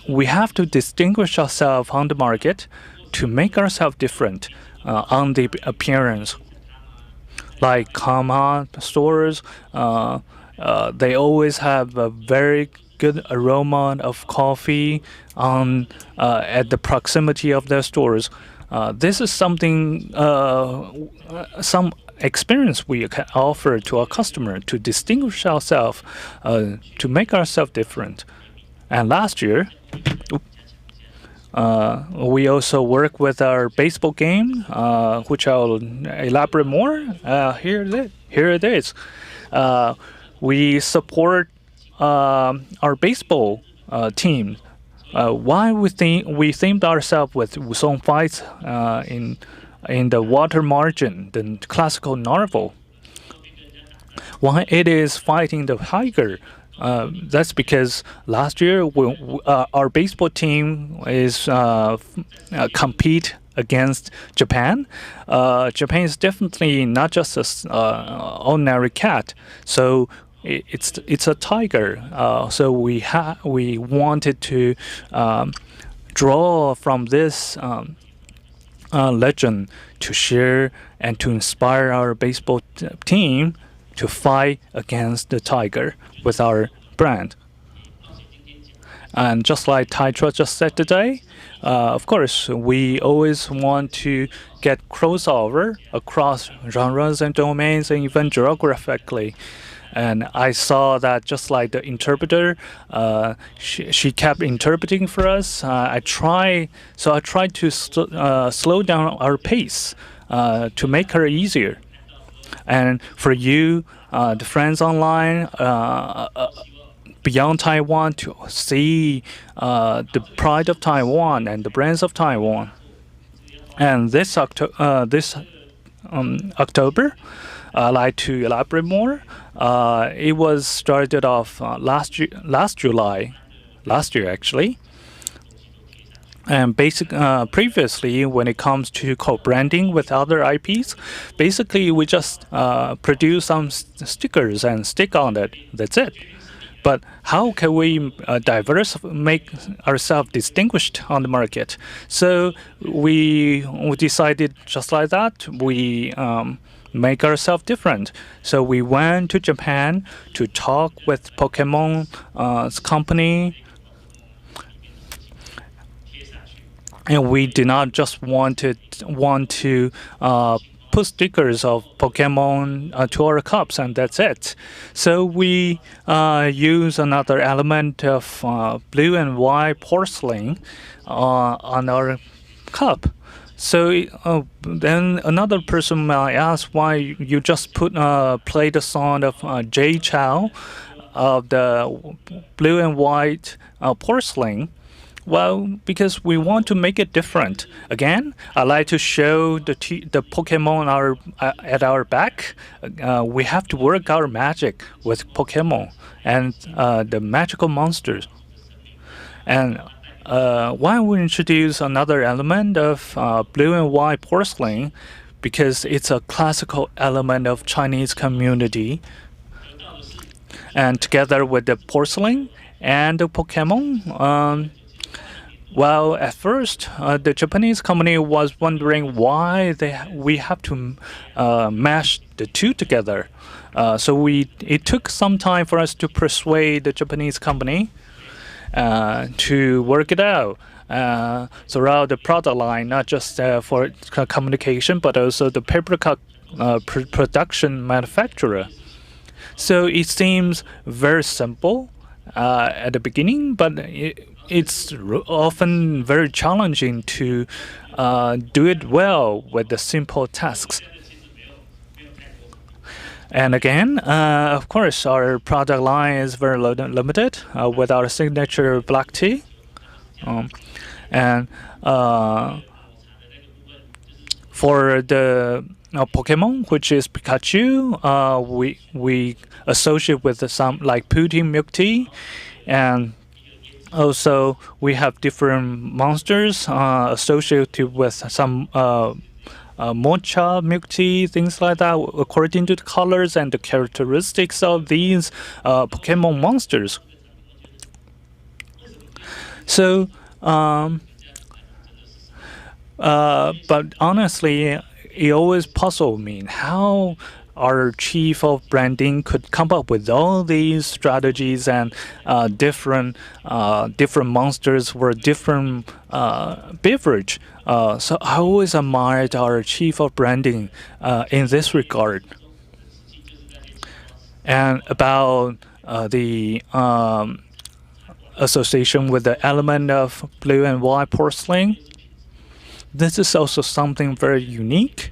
We have to distinguish ourselves on the market to make ourselves different on the appearance. Like Kama stores, they always have a very good aroma of coffee at the proximity of their stores. This is something, some experience we can offer to our customer to distinguish ourselves, to make ourselves different. And last year, we also work with our baseball game, which I'll elaborate more. Here it is. We support our baseball team. Why we themed ourselves with Wusong fights in the water margin, the classical novel. Why it is fighting the tiger? That's because last year our baseball team is compete against Japan. Japan is definitely not just an ordinary cat, so it's a tiger. So we wanted to draw from this legend to share and to inspire our baseball team to fight against the tiger with our brand. And just like TAITRA just said today, of course, we always want to get crossover across genres and domains and even geographically. And I saw that just like the interpreter, she kept interpreting for us. I tried to slow down our pace to make her easier. And for you, the friends online, beyond Taiwan, to see the pride of Taiwan and the brands of Taiwan. And this October. I'd like to elaborate more. It was started off last July, last year actually. And previously, when it comes to co-branding with other IPs, basically we just produce some stickers and stick on it. That's it. But how can we make ourselves distinguished on the market? So we decided just like that. We make ourselves different. So we went to Japan to talk with Pokemon's company. And we did not just want to put stickers of Pokemon to our cups, and that's it. So we use another element of blue and white porcelain on our cup. So then another person might ask why you just play the song of Jay Chou of the blue and white porcelain. Well, because we want to make it different. Again, I like to show the Pokemon at our back. We have to work our magic with Pokemon and the magical monsters. And why we introduce another element of blue and white porcelain? Because it's a classical element of Chinese community. And together with the porcelain and the Pokemon, well, at first, the Japanese company was wondering why we have to mash the two together. So it took some time for us to persuade the Japanese company to work it out throughout the product line, not just for communication, but also the paper cut production manufacturer. So it seems very simple at the beginning, but it's often very challenging to do it well with the simple tasks. And again, of course, our product line is very limited with our signature black tea. And for the Pokemon, which is Pikachu, we associate with some like Pudding milk tea, and also we have different monsters associated with some mocha milk tea, things like that, according to the colors and the characteristics of these Pokemon monsters. So, but honestly, it always puzzled me how our chief of branding could come up with all these strategies and different monsters for different beverage. So I always admired our chief of branding in this regard. And about the association with the element of blue and white porcelain, this is also something very unique.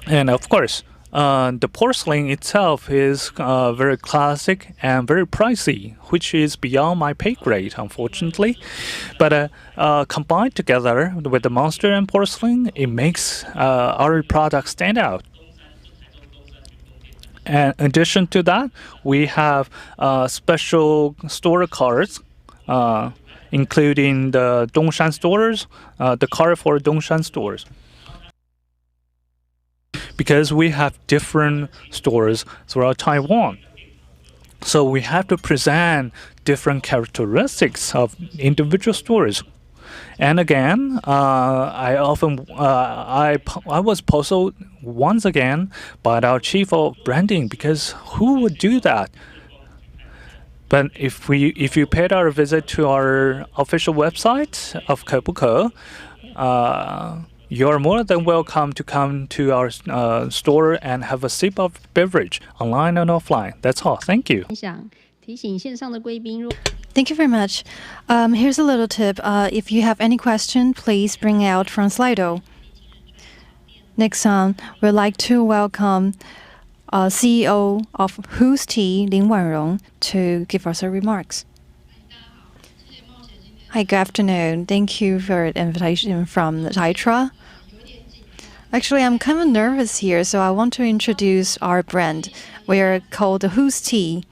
And of course, the porcelain itself is very classic and very pricey, which is beyond my pay grade, unfortunately. But combined together with the monster and porcelain, it makes our product stand out. And in addition to that, we have special store cards, including the Dongshan stores, the card for Dongshan stores. Because we have different stores throughout Taiwan. So we have to present different characteristics of individual stores. And again, I was puzzled once again by our chief of branding, because who would do that? But if you paid our visit to our official website of KEBUKE, you're more than welcome to come to our store and have a sip of beverage, online and offline. That's all. Thank you. Thank you very much. Here's a little tip. If you have any question, please bring out from Slido. Next on, we'd like to welcome CEO of Who's Tea, Lin Wanrong, to give us her remarks. Hi, good afternoon. Thank you for the invitation from the TAITRA. Actually, I'm kind of nervous here, so I want to introduce our brand. We are called Who's Tea,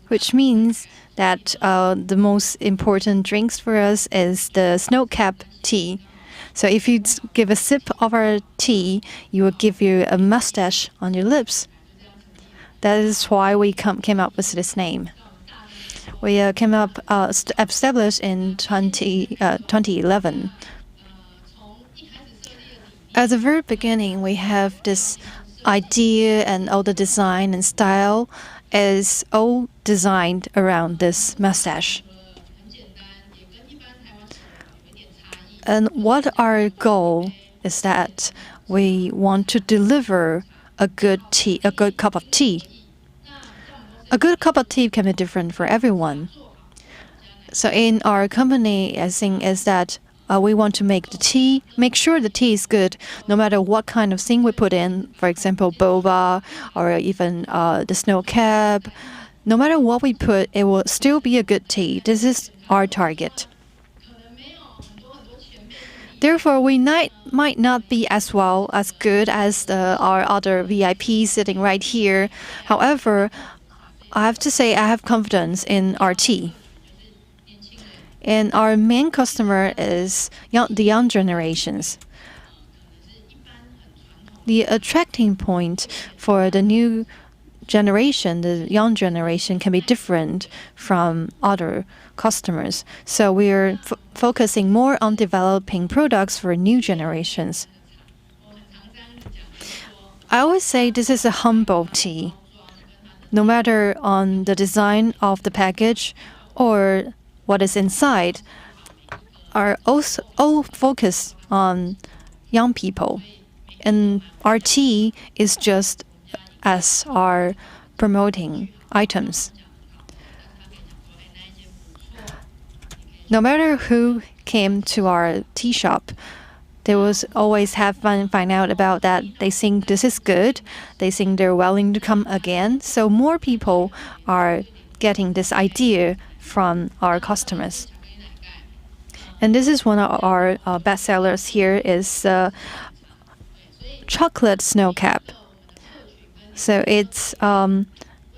which means that the most important drinks for us is the snow cap tea. So if you give a sip of our tea, you will give you a mustache on your lips. That is why we came up with this name. We came up established in 2011. At the very beginning, we have this idea, and all the design and style is all designed around this mustache. And what our goal is that we want to deliver a good cup of tea. A good cup of tea can be different for everyone. So in our company, I think is that we want to make sure the tea is good, no matter what kind of thing we put in. For example, boba or even the snow cap. No matter what we put, it will still be a good tea. This is our target. Therefore, we might not be as good as our other VIPs sitting right here. However, I have to say I have confidence in our tea. And our main customer is the young generations. The attracting point for the new generation, the young generation, can be different from other customers. So we're focusing more on developing products for new generations. I always say this is a humble tea. No matter on the design of the package or what is inside, are also all focused on young people. And our tea is just as our promoting items. No matter who came to our tea shop, they will always have fun find out about that. They think this is good. They think they're willing to come again. So more people are getting this idea from our customers. And this is one of our best sellers here is chocolate snow cap. So it's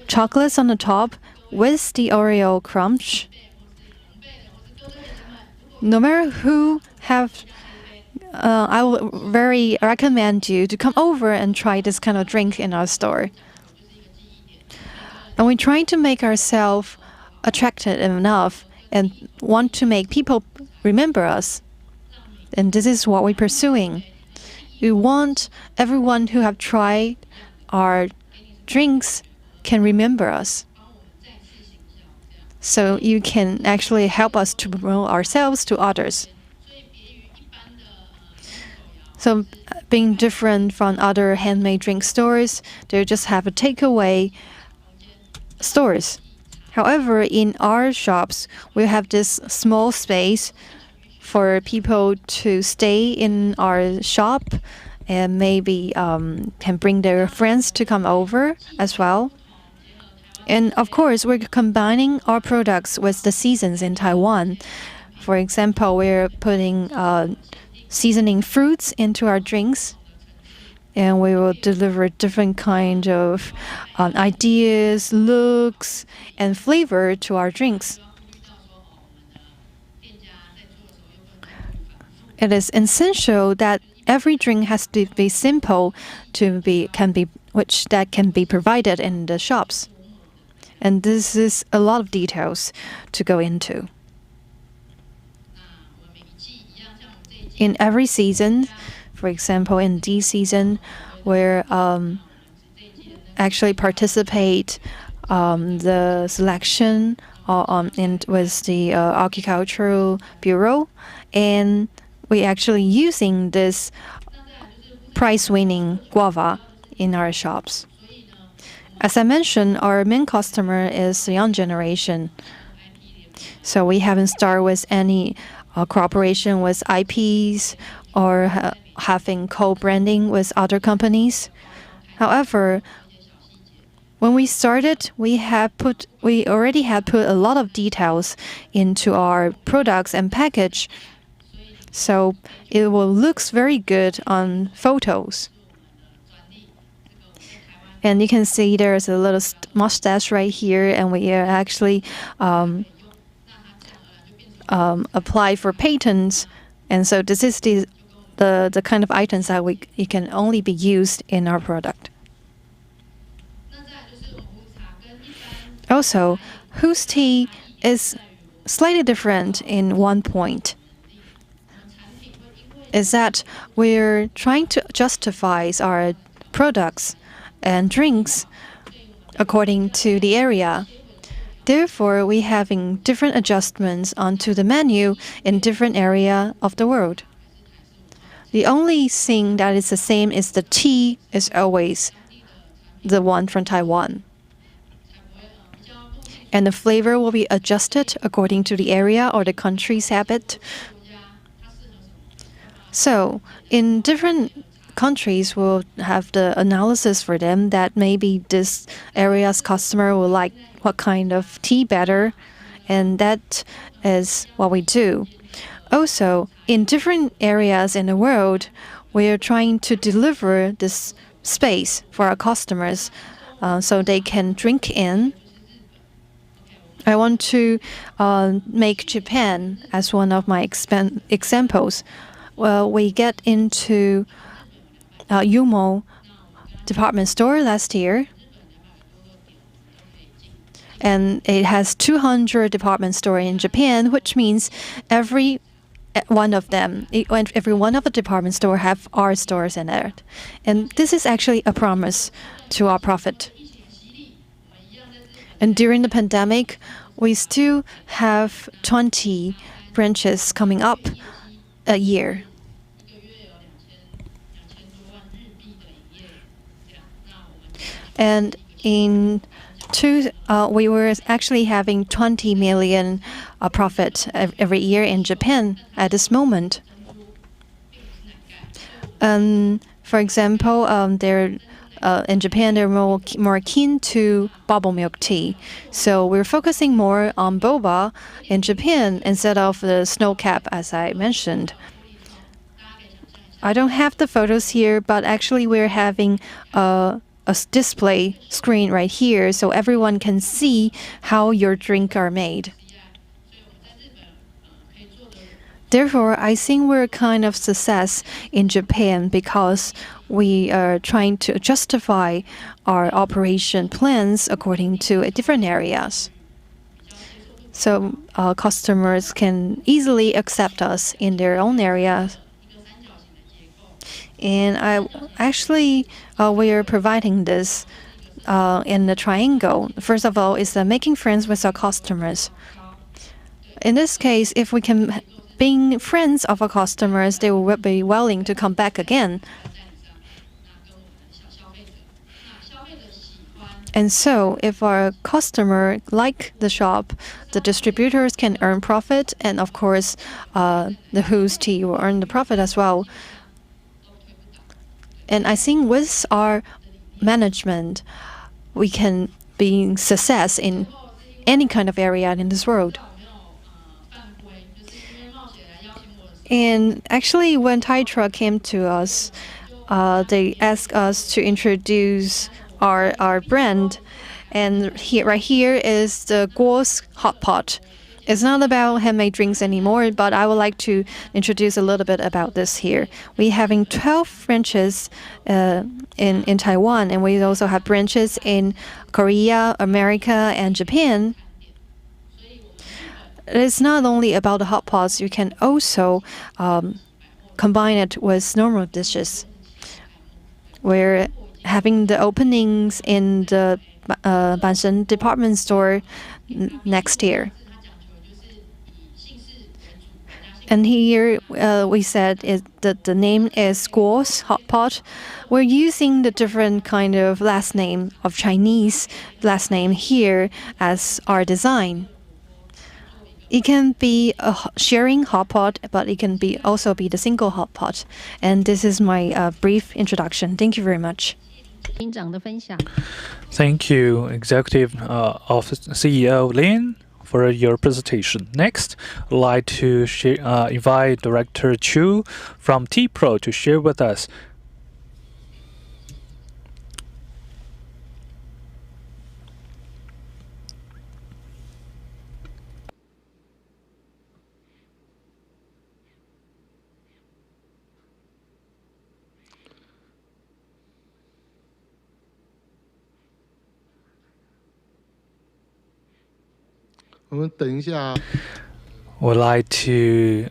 chocolates on the top with the Oreo crunch. No matter who have, I would very recommend you to come over and try this kind of drink in our store. And we're trying to make ourselves attractive enough and want to make people remember us. And this is what we're pursuing. We want everyone who have tried our drinks can remember us. So you can actually help us to promote ourselves to others. So being different from other handmade drink stores, they just have a takeaway stores. However, in our shops, we have this small space for people to stay in our shop and maybe can bring their friends to come over as well. And of course, we're combining our products with the seasons in Taiwan. For example, we're putting seasoning fruits into our drinks. And we will deliver different kind of ideas, looks, and flavor to our drinks. It is essential that every drink has to be simple which can be provided in the shops. And this is a lot of details to go into. In every season, for example, in this season, we're actually participate the selection with the Agricultural Bureau, and we actually using this prize-winning guava in our shops. As I mentioned, our main customer is the young generation. So we haven't started with any cooperation with IPs or having co-branding with other companies. However, when we started, we already had put a lot of details into our products and package. so it will looks very good on photos. And you can see there's a little mustache right here, and we actually apply for patents. And so this is the kind of items that it can only be used in our product. Also, whose tea is slightly different in one point. Is that we're trying to justify our products and drinks according to the area. Therefore, we're having different adjustments onto the menu in different area of the world. The only thing that is the same is the tea is always the one from Taiwan. And the flavor will be adjusted according to the area or the country's habit. So, in different countries, we'll have the analysis for them that maybe this area's customer will like what kind of tea better, and that is what we do. Also, in different areas in the world, we are trying to deliver this space for our customers so they can drink in. I want to make Japan as one of my examples. Well, we get into Yumo department store last year, and it has 200 department stores in Japan, which means every one of them, every one of the department stores have our stores in it. And this is actually a promise to our profit. And during the pandemic, we still have 20 branches coming up a year. And we were actually having 20 million profit every year in Japan at this moment. For example, in Japan, they're more keen to bubble milk tea. So we're focusing more on boba in Japan instead of the snow cap, as I mentioned. I don't have the photos here, but actually we're having a display screen right here so everyone can see how your drink are made. Therefore, I think we're kind of success in Japan because we are trying to justify our operation plans according to different areas. So customers can easily accept us in their own areas. And we are providing this in the triangle. First of all, is making friends with our customers. In this case, if we can being friends of our customers, they will be willing to come back again. And so, if our customer like the shop, the distributors can earn profit, and of course, the whose tea will earn the profit as well. And I think with our management, we can be success in any kind of area in this world. And actually, when TAITRA came to us, they asked us to introduce our brand. And right here is the Guo's hot pot. It's not about handmade drinks anymore, but I would like to introduce a little bit about this here. We're having 12 branches in Taiwan, and we also have branches in Korea, America, and Japan. It's not only about the hot pots, you can also combine it with normal dishes. We're having the openings in the Bansheng department store next year. And here we said that the name is Guo's hot pot. We're using the different kind of last name of Chinese last name here as our design. It can be a sharing hot pot, but it can also be the single hot pot. And this is my brief introduction. Thank you very much. Thank you, Executive CEO Lin, for your presentation. Next, I'd like to invite Director Chiu from T-Pro to share with us. We'd like to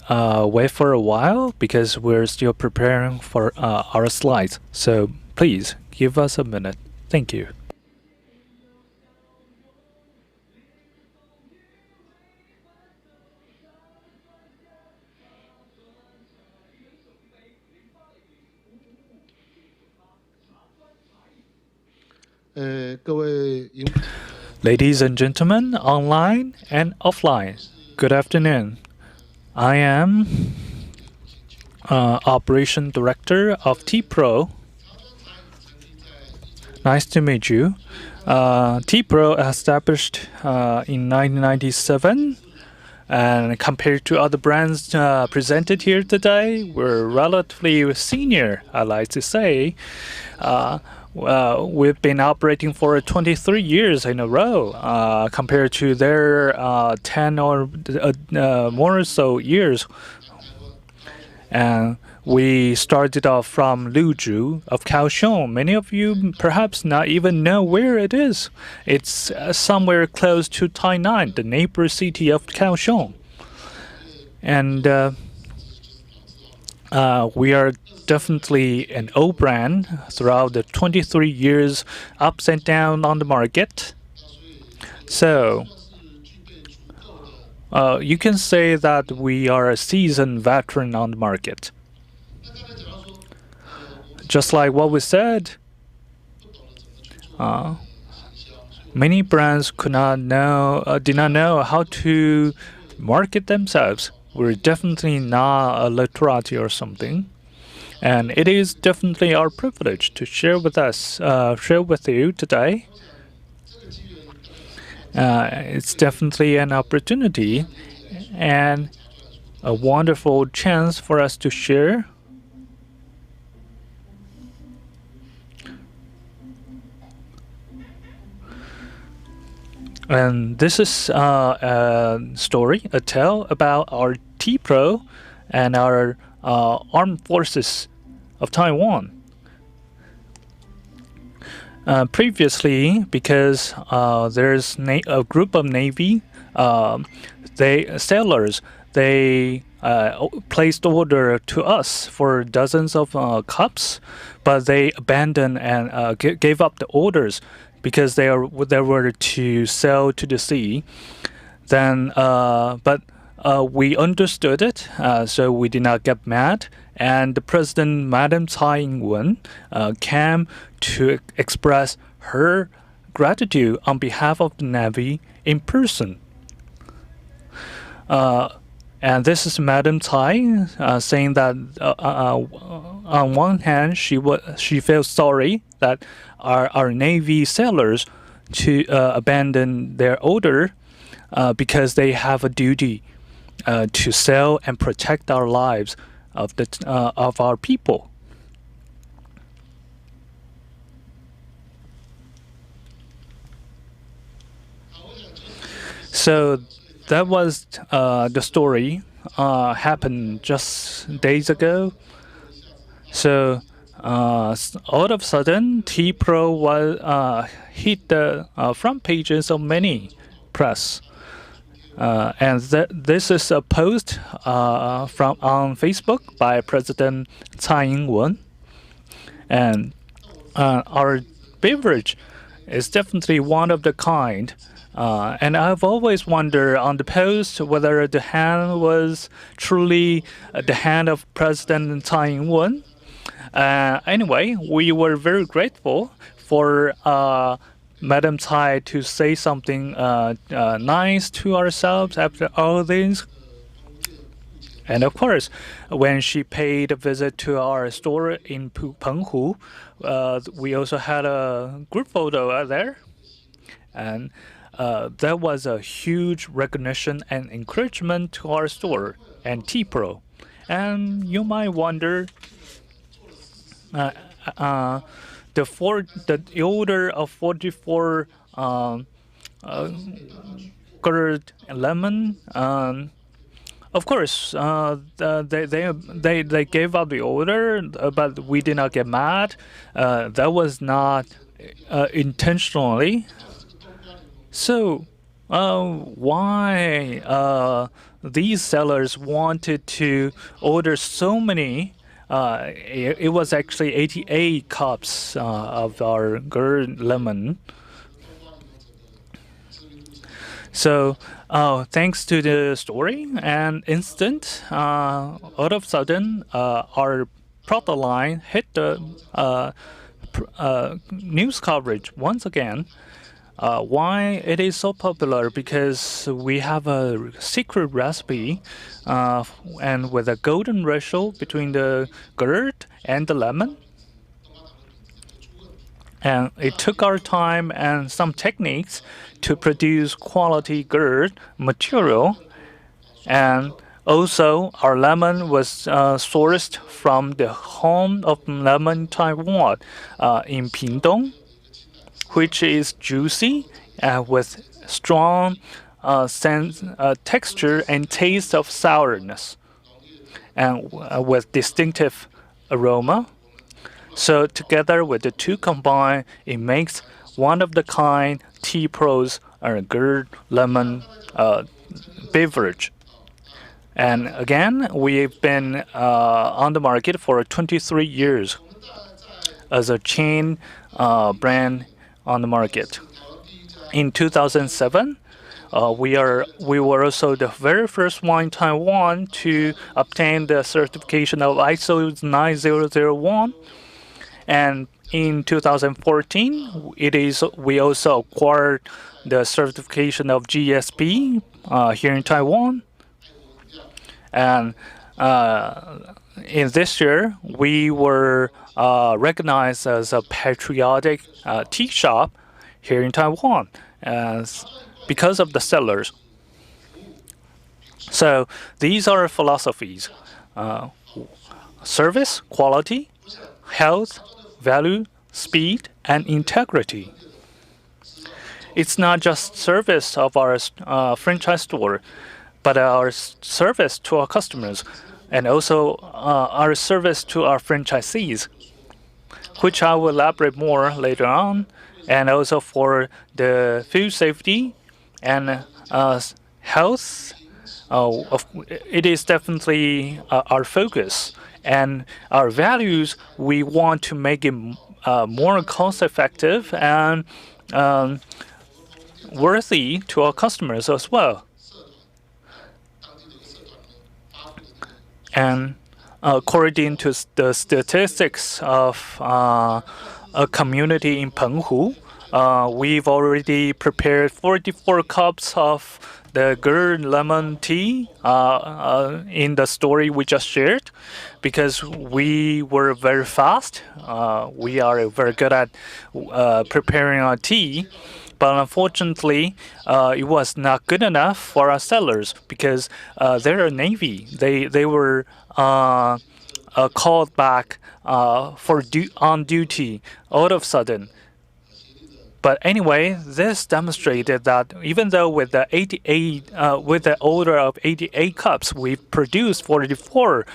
wait for a while because we're still preparing for our slides. So please give us a minute. Thank you. Ladies and gentlemen, online and offline, good afternoon. I am Operation Director of T-Pro. Nice to meet you. T-Pro established in 1997, and compared to other brands presented here today, we're relatively senior, I like to say. We've been operating for 23 years in a row compared to their 10 or more or so years. And we started off from Luzhu of Kaohsiung. Many of you perhaps not even know where it is. It's somewhere close to Tainan, the neighbor city of Kaohsiung. And we are definitely an old brand throughout the 23 years ups and downs on the market. So you can say that we are a seasoned veteran on the market. Just like what we said, many brands did not know how to market themselves. We're definitely not a literati or something. And it is definitely our privilege to share with you today. It's definitely an opportunity and a wonderful chance for us to share. And this is a tale about our T-Pro and our armed forces of Taiwan. Previously, because there's a group of Navy sailors, they placed order to us for dozens of cups, but they abandoned and gave up the orders because they were to sail to the sea. Then, but we understood it, so we did not get mad. And the President, Madam Tsai Ing-wen, came to express her gratitude on behalf of the Navy in person. And this is Madam Tsai saying that on one hand, she feels sorry that our Navy sailors to abandon their order because they have a duty to sail and protect our lives of our people. So that was the story happened just days ago. So all of a sudden, T-Pro was hit the front pages of many press. And this is a post on Facebook by President Tsai Ing-wen. And our beverage is definitely one of the kind. And I've always wondered on the post whether the hand was truly the hand of President Tsai Ing-wen. Anyway, we were very grateful for Madam Tsai to say something nice to ourselves after all this. And of course, when she paid a visit to our store in Penghu, we also had a group photo there. and that was a huge recognition and encouragement to our store and T-Pro. And you might wonder, the order of 44 curd lemon. Of course, they gave up the order, but we did not get mad. That was not intentionally. So, why these sellers wanted to order so many? It was actually 88 cups of our curd lemon. So, thanks to the story and instant, all of a sudden, our product line hit the news coverage once again. Why it is so popular? Because we have a secret recipe, and with a golden ratio between the curd and the lemon. And it took our time and some techniques to produce quality curd material. And also, our lemon was sourced from the home of lemon Taiwan in Pingdong, which is juicy with strong texture and taste of sourness, and with distinctive aroma. So together with the two combined, it makes one-of-the-kind T-Pro's curd lemon beverage. And again, we've been on the market for 23 years as a chain brand on the market. In 2007, we were also the very first one in Taiwan to obtain the certification of ISO 9001. And in 2014, we also acquired the certification of GSP here in Taiwan. And in this year, we were recognized as a patriotic tea shop here in Taiwan because of the sellers. So these are our philosophies: service, quality, health, value, speed, and integrity. It's not just service of our franchise store, but our service to our customers, and also our service to our franchisees, which I will elaborate more later on, and also for the food safety and health. It is definitely our focus. And our values, we want to make it more cost-effective and worthy to our customers as well. And according to the statistics of a community in Penghu, we've already prepared 44 cups of the curd lemon tea in the story we just shared, because we were very fast. We are very good at preparing our tea, but unfortunately, it was not good enough for our sellers because they're a Navy. They were called back on duty all of a sudden. But anyway, this demonstrated that even though with the order of 88 cups, we produced 44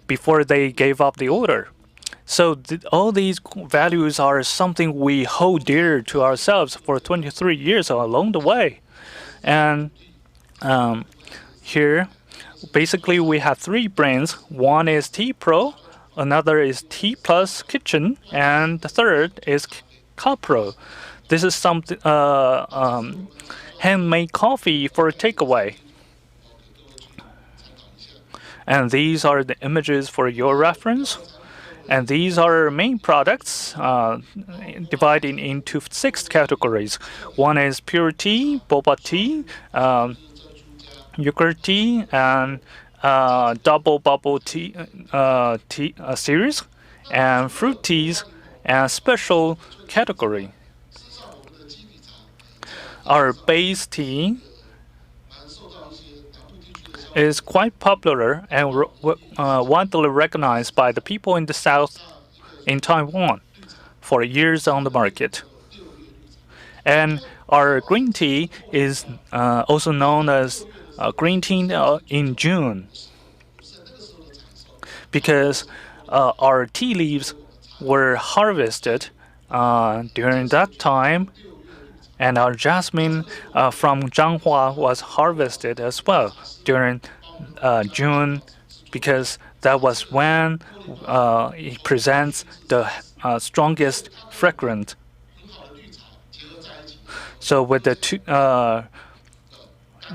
before they gave up the order. So all these values are something we hold dear to ourselves for 23 years along the way. And here, basically, we have three brands. One is T-Pro, another is T-Plus Kitchen, and the third is Pro. This is some handmade coffee for takeaway. And these are the images for your reference. And these are our main products, divided into 6 categories. One is pure tea, boba tea, yogurt tea, and double bubble tea series, and fruit teas, and special category. our base tea is quite popular and widely recognized by the people in the south in Taiwan for years on the market. And our green tea is also known as green tea in June, because our tea leaves were harvested during that time, and our jasmine from Jen-Hua was harvested as well during June, because that was when it presents the strongest fragrance. So with the two,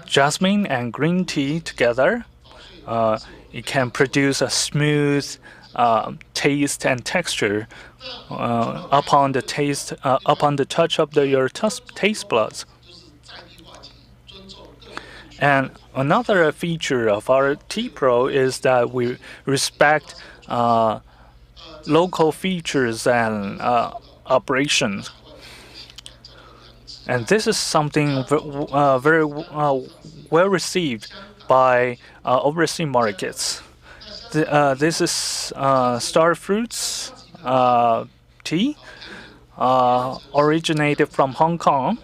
jasmine and green tea together, it can produce a smooth taste and texture upon the taste, upon the touch of your taste buds. And another feature of our Tea Pro is that we respect local features and operations. And this is something very well received by overseas markets. This is star fruits tea, originated from Hong Kong.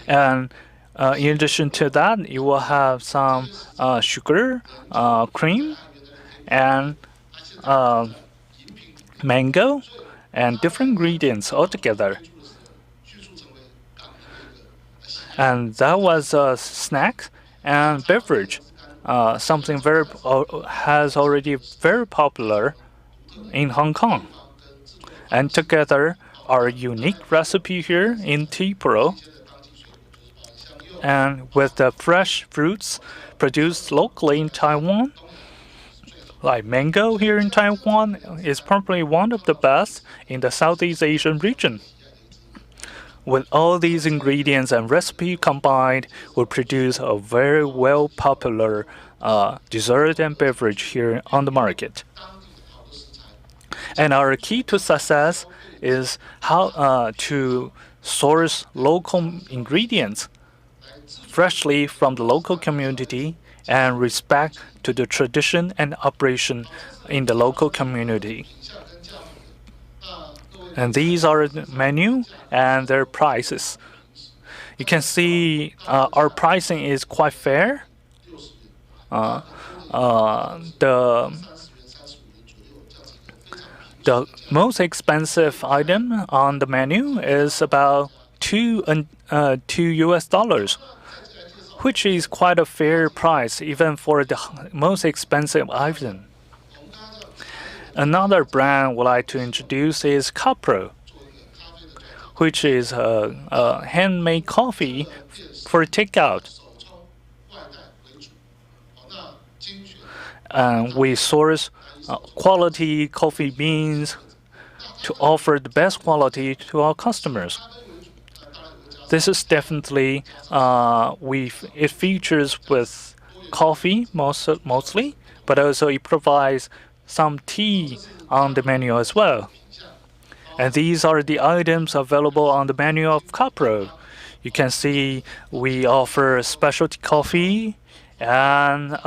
And in addition to that, you will have some sugar, cream, and mango, and different ingredients altogether. And that was a snack and beverage, something very has already very popular in Hong Kong. And together, our unique recipe here in Tea Pro, and with the fresh fruits produced locally in Taiwan, like mango here in Taiwan, is probably one of the best in the Southeast Asian region. With all these ingredients and recipe combined, will produce a very well popular dessert and beverage here on the market. And our key to success is how to source local ingredients freshly from the local community and respect to the tradition and operation in the local community. And these are the menu and their prices. You can see our pricing is quite fair. The most expensive item on the menu is about $2 US, which is quite a fair price even for the most expensive item. Another brand we'd like to introduce is KEBUKE, which is a handmade coffee for takeout. And we source quality coffee beans to offer the best quality to our customers. This is definitely it features with coffee mostly, but also it provides some tea on the menu as well. And these are the items available on the menu of KEBUKE. You can see we offer specialty coffee and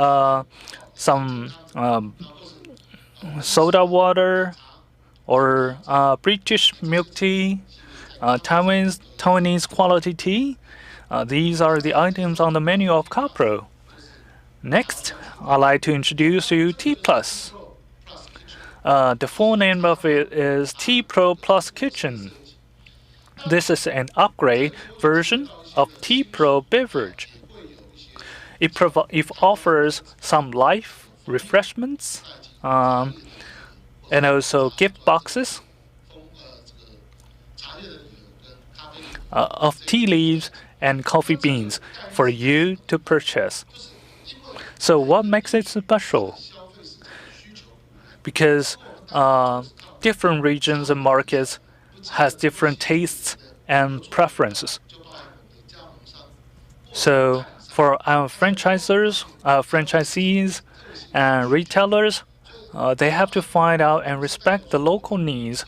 some soda water or British milk tea, Taiwanese quality tea. These are the items on the menu of KEBUKE. Next, I'd like to introduce you Tea Plus. The full name of it is Tea Pro Plus Kitchen. This is an upgrade version of Tea Pro beverage. It offers some light refreshments and also gift boxes of tea leaves and coffee beans for you to purchase. So what makes it special? Because different regions and markets has different tastes and preferences. So for our franchisees and retailers, they have to find out and respect the local needs.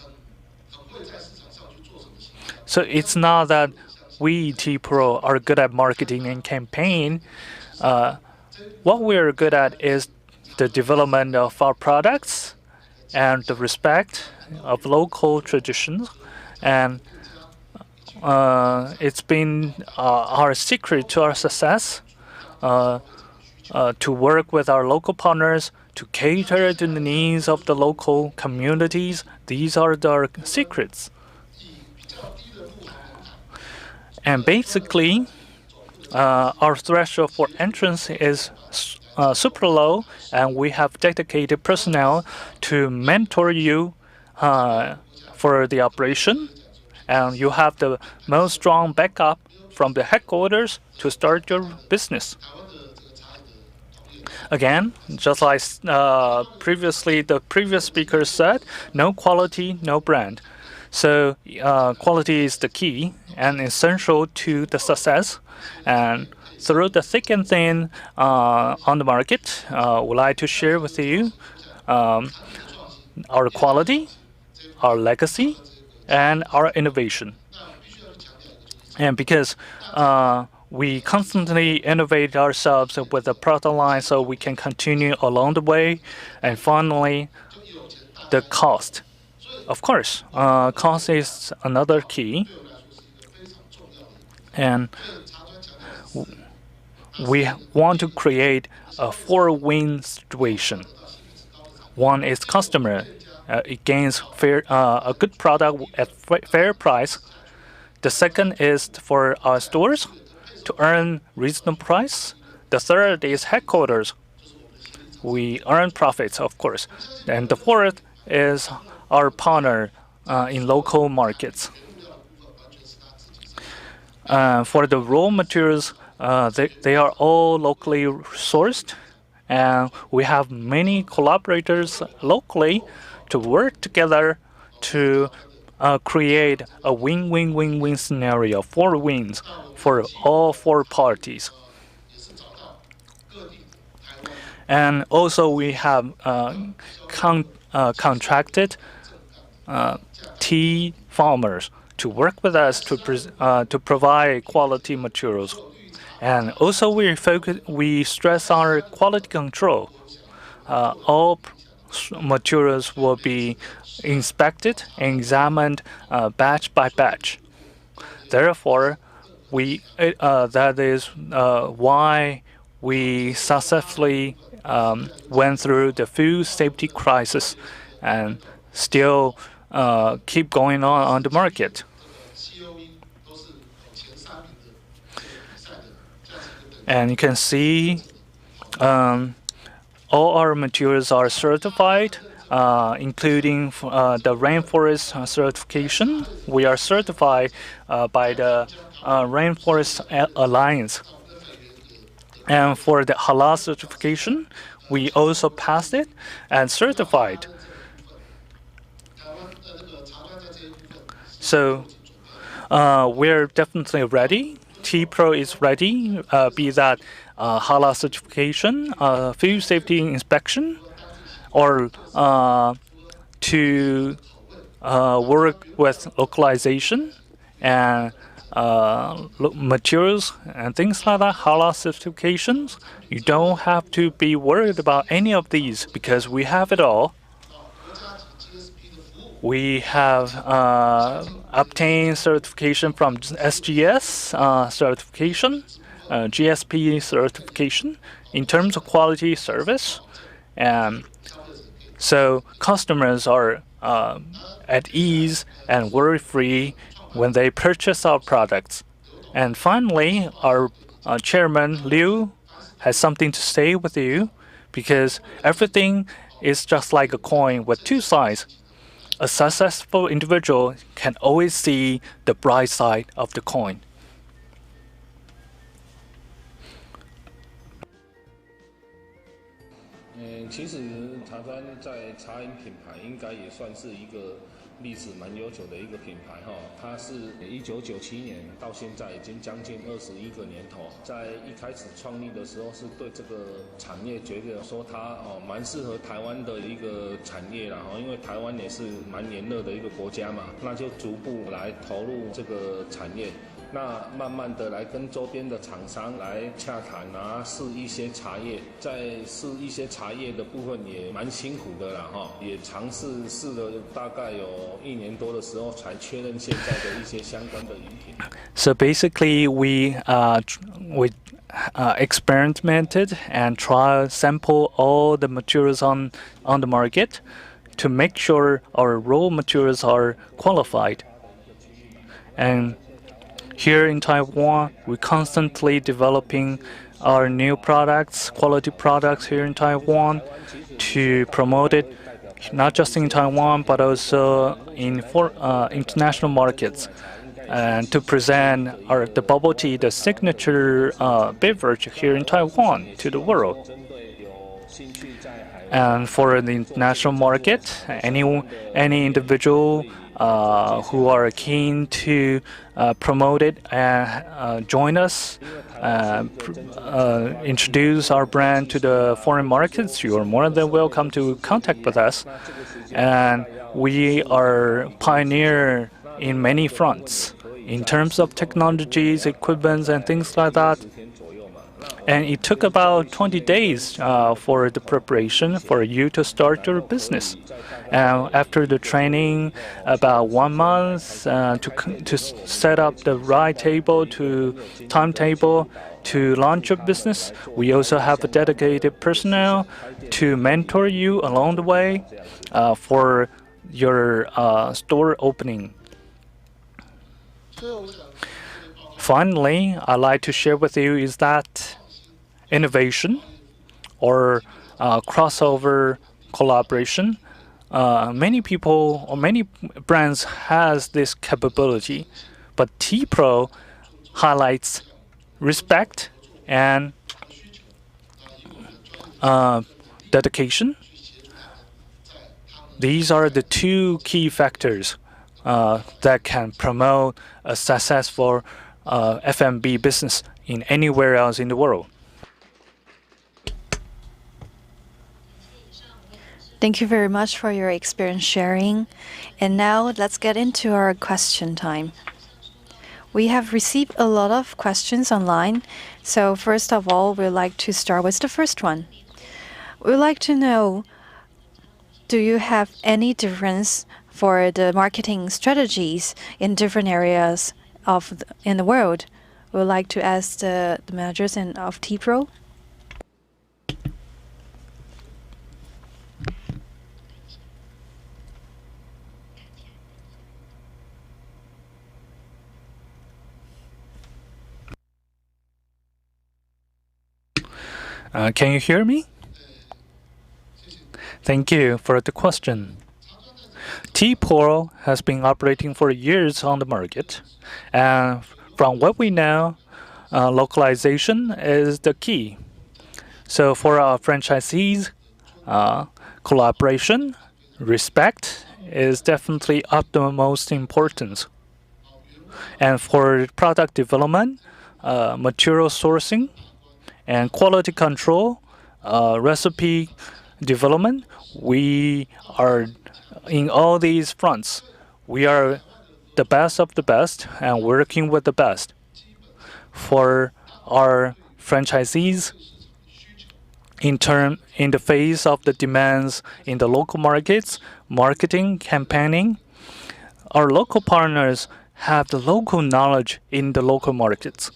So it's not that we T Pro are good at marketing and campaign. What we're good at is the development of our products and the respect of local traditions. And it's been our secret to our success to work with our local partners to cater to the needs of the local communities. These are the secrets. And basically, our threshold for entrance is super low, and we have dedicated personnel to mentor you for the operation. And you have the most strong backup from the headquarters to start your business. Again, just like previously the previous speaker said, no quality, no brand. So quality is the key and essential to the success. And through the thick and thin on the market, would like to share with you our quality, our legacy, and our innovation. And because we constantly innovate ourselves with the product line so we can continue along the way. And finally, the cost. Of course, cost is another key. And we want to create a four-win situation. One is customer. It gains a good product at fair price. The second is for our stores to earn reasonable price. The third is headquarters. We earn profits, of course. And the fourth is our partner in local markets. For the raw materials, they are all locally sourced, and we have many collaborators locally to work together to create a win-win-win-win scenario, four wins for all four parties. And also we have contracted tea farmers to work with us to provide quality materials. And also we stress our quality control. All materials will be inspected and examined batch by batch. Therefore, that is why we successfully went through the food safety crisis and still keep going on the market. And you can see all our materials are certified, including the rainforest certification. We are certified by the Rainforest Alliance. And for the halal certification, we also passed it and certified. So we're definitely ready. T Pro is ready, be that halal certification, food safety inspection, or to work with localization and materials and things like that, halal certifications. You don't have to be worried about any of these because we have it all. We have obtained certification from SGS certification, GSP certification in terms of quality service. And so customers are at ease and worry-free when they purchase our products. And finally, our chairman, Liu, has something to say with you because everything is just like a coin with two sides. A successful individual can always see the bright side of the coin. 其实茶专在茶饮品牌应该也算是一个历史蛮悠久的一个品牌哈，它是1997年到现在已经将近21个年头。在一开始创立的时候，是对这个产业觉得说它蛮适合台湾的一个产业啦，因为台湾也是蛮炎热的一个国家嘛，那就逐步来投入这个产业。那慢慢的来跟周边的厂商来洽谈啊，试一些茶叶，在试一些茶叶的部分也蛮辛苦的啦也尝试了大概有1年多的时候，才确认现在的一些相关的饮品。So basically, we experimented and sample all the materials on the market to make sure our raw materials are qualified. And here in Taiwan, we're constantly developing our new products, quality products here in Taiwan, to promote it not just in Taiwan but also in international markets, and to present the bubble tea, the signature beverage here in Taiwan, to the world. And for the international market, any individual who are keen to promote it and join us, introduce our brand to the foreign markets, you are more than welcome to contact with us. And we are pioneer in many fronts in terms of technologies, equipments, and things like that. And it took about 20 days for the preparation for you to start your business. And after the training, about 1 month to set up the right timetable to launch your business. We also have a dedicated personnel to mentor you along the way for your store opening. Finally, I'd like to share with you is that innovation or crossover collaboration. Many people or many brands has this capability, but Tea Pro highlights respect and dedication. These are the two key factors that can promote a successful F&B business in anywhere else in the world. Thank you very much for your experience sharing. And now let's get into our question time. We have received a lot of questions online. So first of all, we'd like to start with the first one. We'd like to know, do you have any difference for the marketing strategies in different areas in the world? We'd like to ask the managers of Tea Pro. Can you hear me? Thank you for the question. Tea Pro has been operating for years on the market, and from what we know, localization is the key. So for our franchisees, collaboration, respect is definitely of the most importance. And for product development, material sourcing, and quality control, recipe development, we are in all these fronts. We are the best of the best and working with the best. For our franchisees, in the face of the demands in the local markets, marketing, campaigning, our local partners have the local knowledge in the local markets.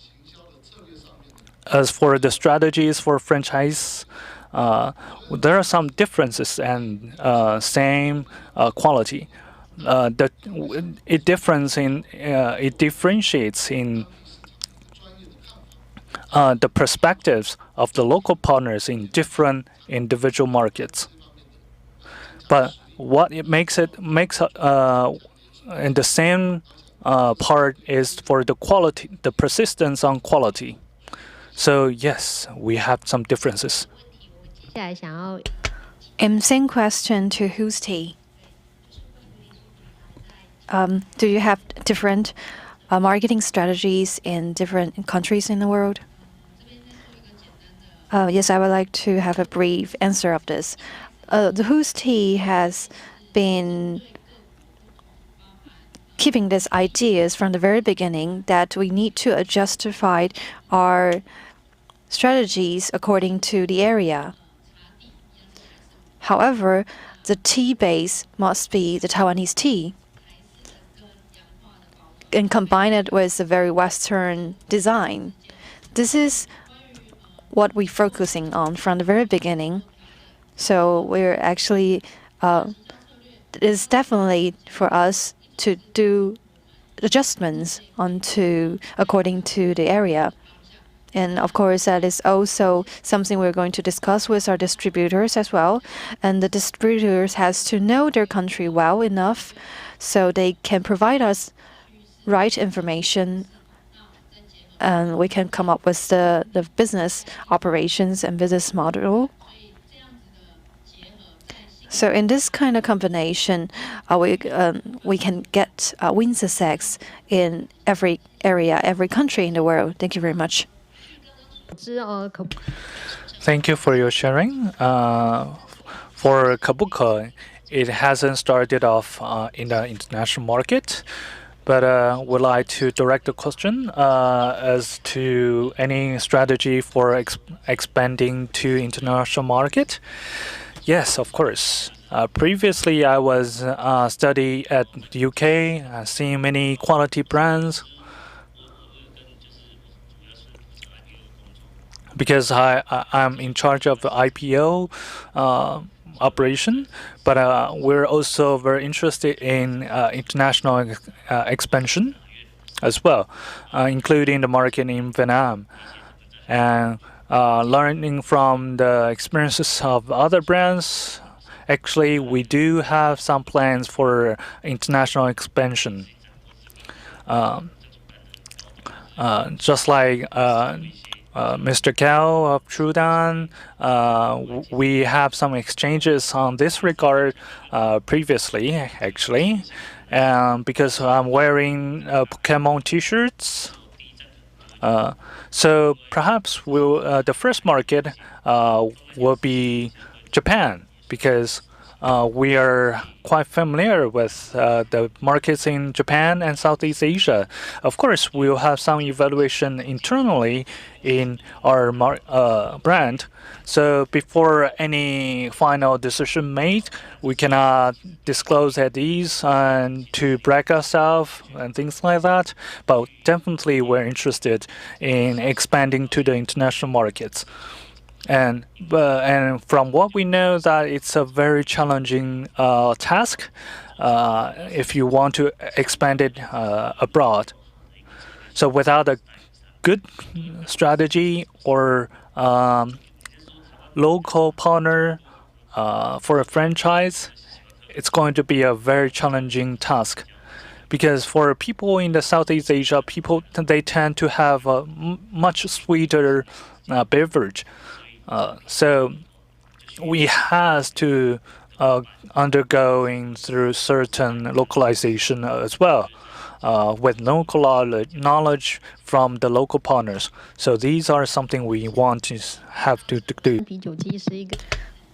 As for the strategies for franchise, there are some differences and same quality. It differentiates in the perspectives of the local partners in different individual markets. But what it makes in the same part is for the quality, the persistence on quality. So yes, we have some differences. And same question to Who's Tea. do you have different marketing strategies in different countries in the world? Yes, I would like to have a brief answer of this. The Who's Tea has been keeping these ideas from the very beginning that we need to justify our strategies according to the area. However, the tea base must be the Taiwanese tea and combine it with a very Western design. This is what we're focusing on from the very beginning. So we're actually, it is definitely for us to do adjustments according to the area. And of course, that is also something we're going to discuss with our distributors as well. And the distributors has to know their country well enough so they can provide us right information, and we can come up with the business operations and business model. So in this kind of combination, we can get win success in every area, every country in the world. Thank you very much. Thank you for your sharing. For KEBUKE, it hasn't started off in the international market, but would like to direct the question as to any strategy for expanding to international market. Yes, of course. Previously, I was studying at the UK, seeing many quality brands. Because I'm in charge of the IPO operation, but we're also very interested in international expansion as well, including the market in Vietnam. And learning from the experiences of other brands, actually, we do have some plans for international expansion. Just like Mr. Kao of TRUEDAN, we have some exchanges on this regard previously, actually. Because I'm wearing Pokemon T-shirts. So perhaps the first market will be Japan, because we are quite familiar with the markets in Japan and Southeast Asia. Of course, we'll have some evaluation internally in our brand. So before any final decision made, we cannot disclose at ease and to brag ourselves and things like that. But definitely, we're interested in expanding to the international markets. And from what we know, that it's a very challenging task if you want to expand it abroad. So without a good strategy or local partner for a franchise, it's going to be a very challenging task. Because for people in the Southeast Asia, they tend to have a much sweeter beverage. So we have to undergoing through certain localization as well, with local knowledge from the local partners. So these are something we want to have to do.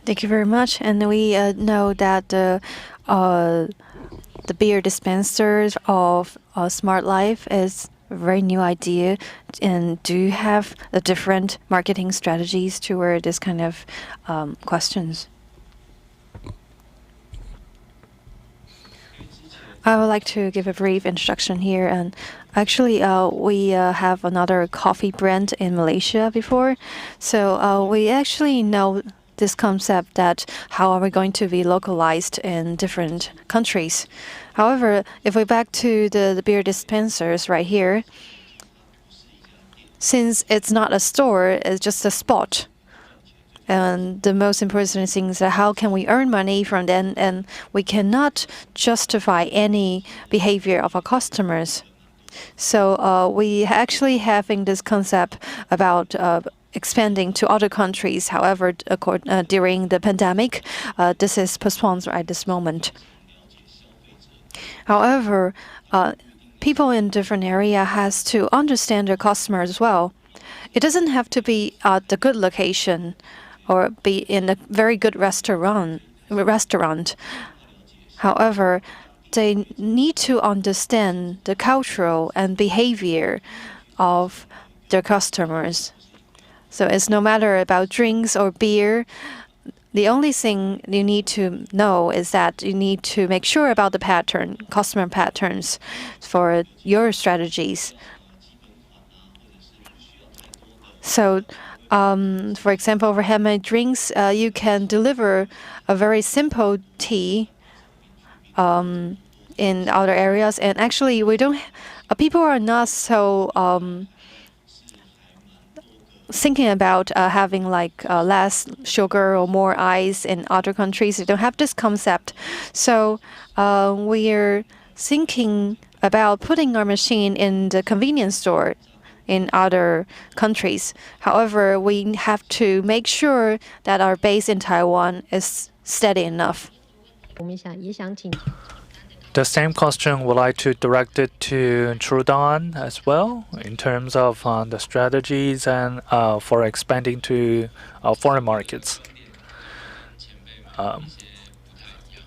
Thank you very much. And we know that the beer dispensers of Smart Life is a very new idea. And do you have the different marketing strategies toward this kind of questions? I would like to give a brief introduction here. And actually, we have another coffee brand in Malaysia before. So we actually know this concept that how are we going to be localized in different countries. However, if we back to the beer dispensers right here, since it's not a store, it's just a spot. And the most important thing is that how can we earn money from them, and we cannot justify any behavior of our customers. So we actually having this concept about expanding to other countries. However, during the pandemic, this is postponed at this moment. However, people in different area has to understand their customers as well. It doesn't have to be at the good location or be in a very good restaurant. However, they need to understand the cultural and behavior of their customers. So it's no matter about drinks or beer. The only thing you need to know is that you need to make sure about the customer patterns for your strategies. So, for example, for handmade drinks, you can deliver a very simple tea in other areas, and actually, we don't. People are not so thinking about having like less sugar or more ice in other countries. They don't have this concept, so we're thinking about putting our machine in the convenience store in other countries. However, we have to make sure that our base in Taiwan is steady enough. The same question would like to direct it to TRUEDAN as well in terms of the strategies and for expanding to foreign markets.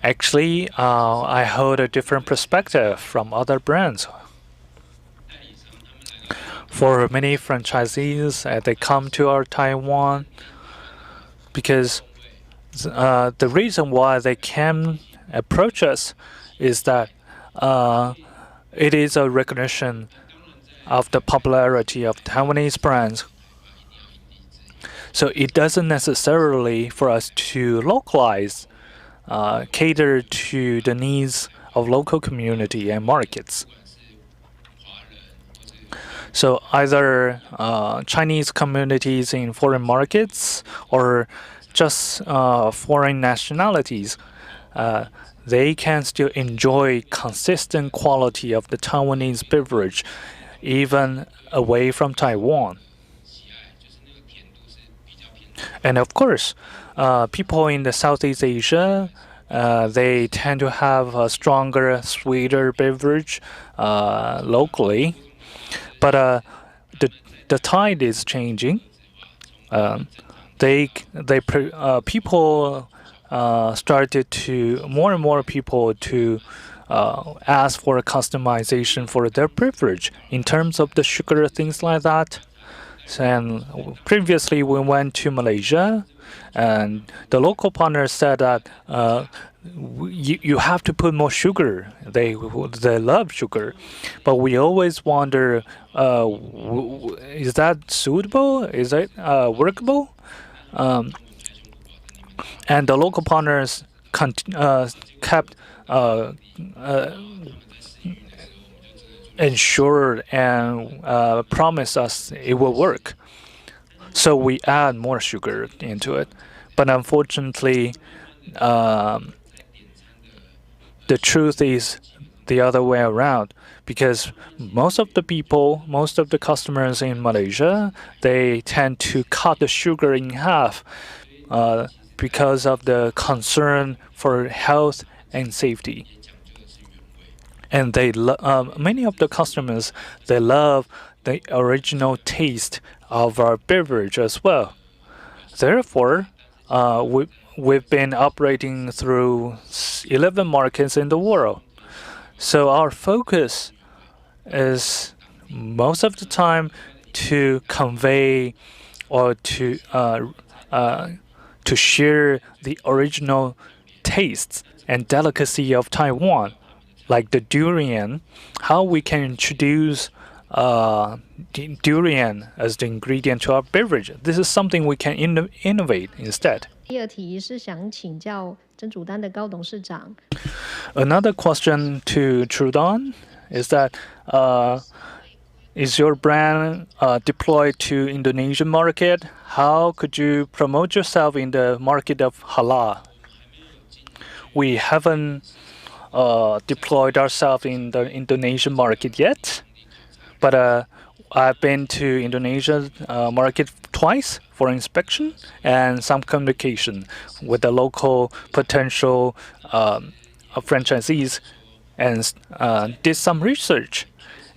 Actually, I hold a different perspective from other brands. For many franchisees, they come to our Taiwan because the reason why they can approach us is that it is a recognition of the popularity of Taiwanese brands. So it doesn't necessarily for us to localize, cater to the needs of local community and markets. So either Chinese communities in foreign markets or just foreign nationalities, they can still enjoy consistent quality of the Taiwanese beverage, even away from Taiwan. And of course, people in the Southeast Asia, they tend to have a stronger, sweeter beverage locally. But the tide is changing. People started to more and more people to ask for a customization for their beverage in terms of the sugar, things like that. And previously we went to Malaysia, and the local partner said that you have to put more sugar. They love sugar, but we always wonder, is that suitable? Is it workable? And the local partners kept ensured and promised us it will work. So we add more sugar into it. But unfortunately, the truth is the other way around, because most of the customers in Malaysia, they tend to cut the sugar in half because of the concern for health and safety. And many of the customers, they love the original taste of our beverage as well. Therefore, we've been operating through 11 markets in the world. So our focus is most of the time to convey or to share the original tastes and delicacy of Taiwan, like the durian, how we can introduce durian as the ingredient to our beverage. This is something we can innovate instead. Another question to TRUEDAN is that is your brand deployed to Indonesian market? How could you promote yourself in the market of halal? We haven't deployed ourselves in the Indonesian market yet, but I've been to Indonesia market twice for inspection and some communication with the local potential franchisees and did some research,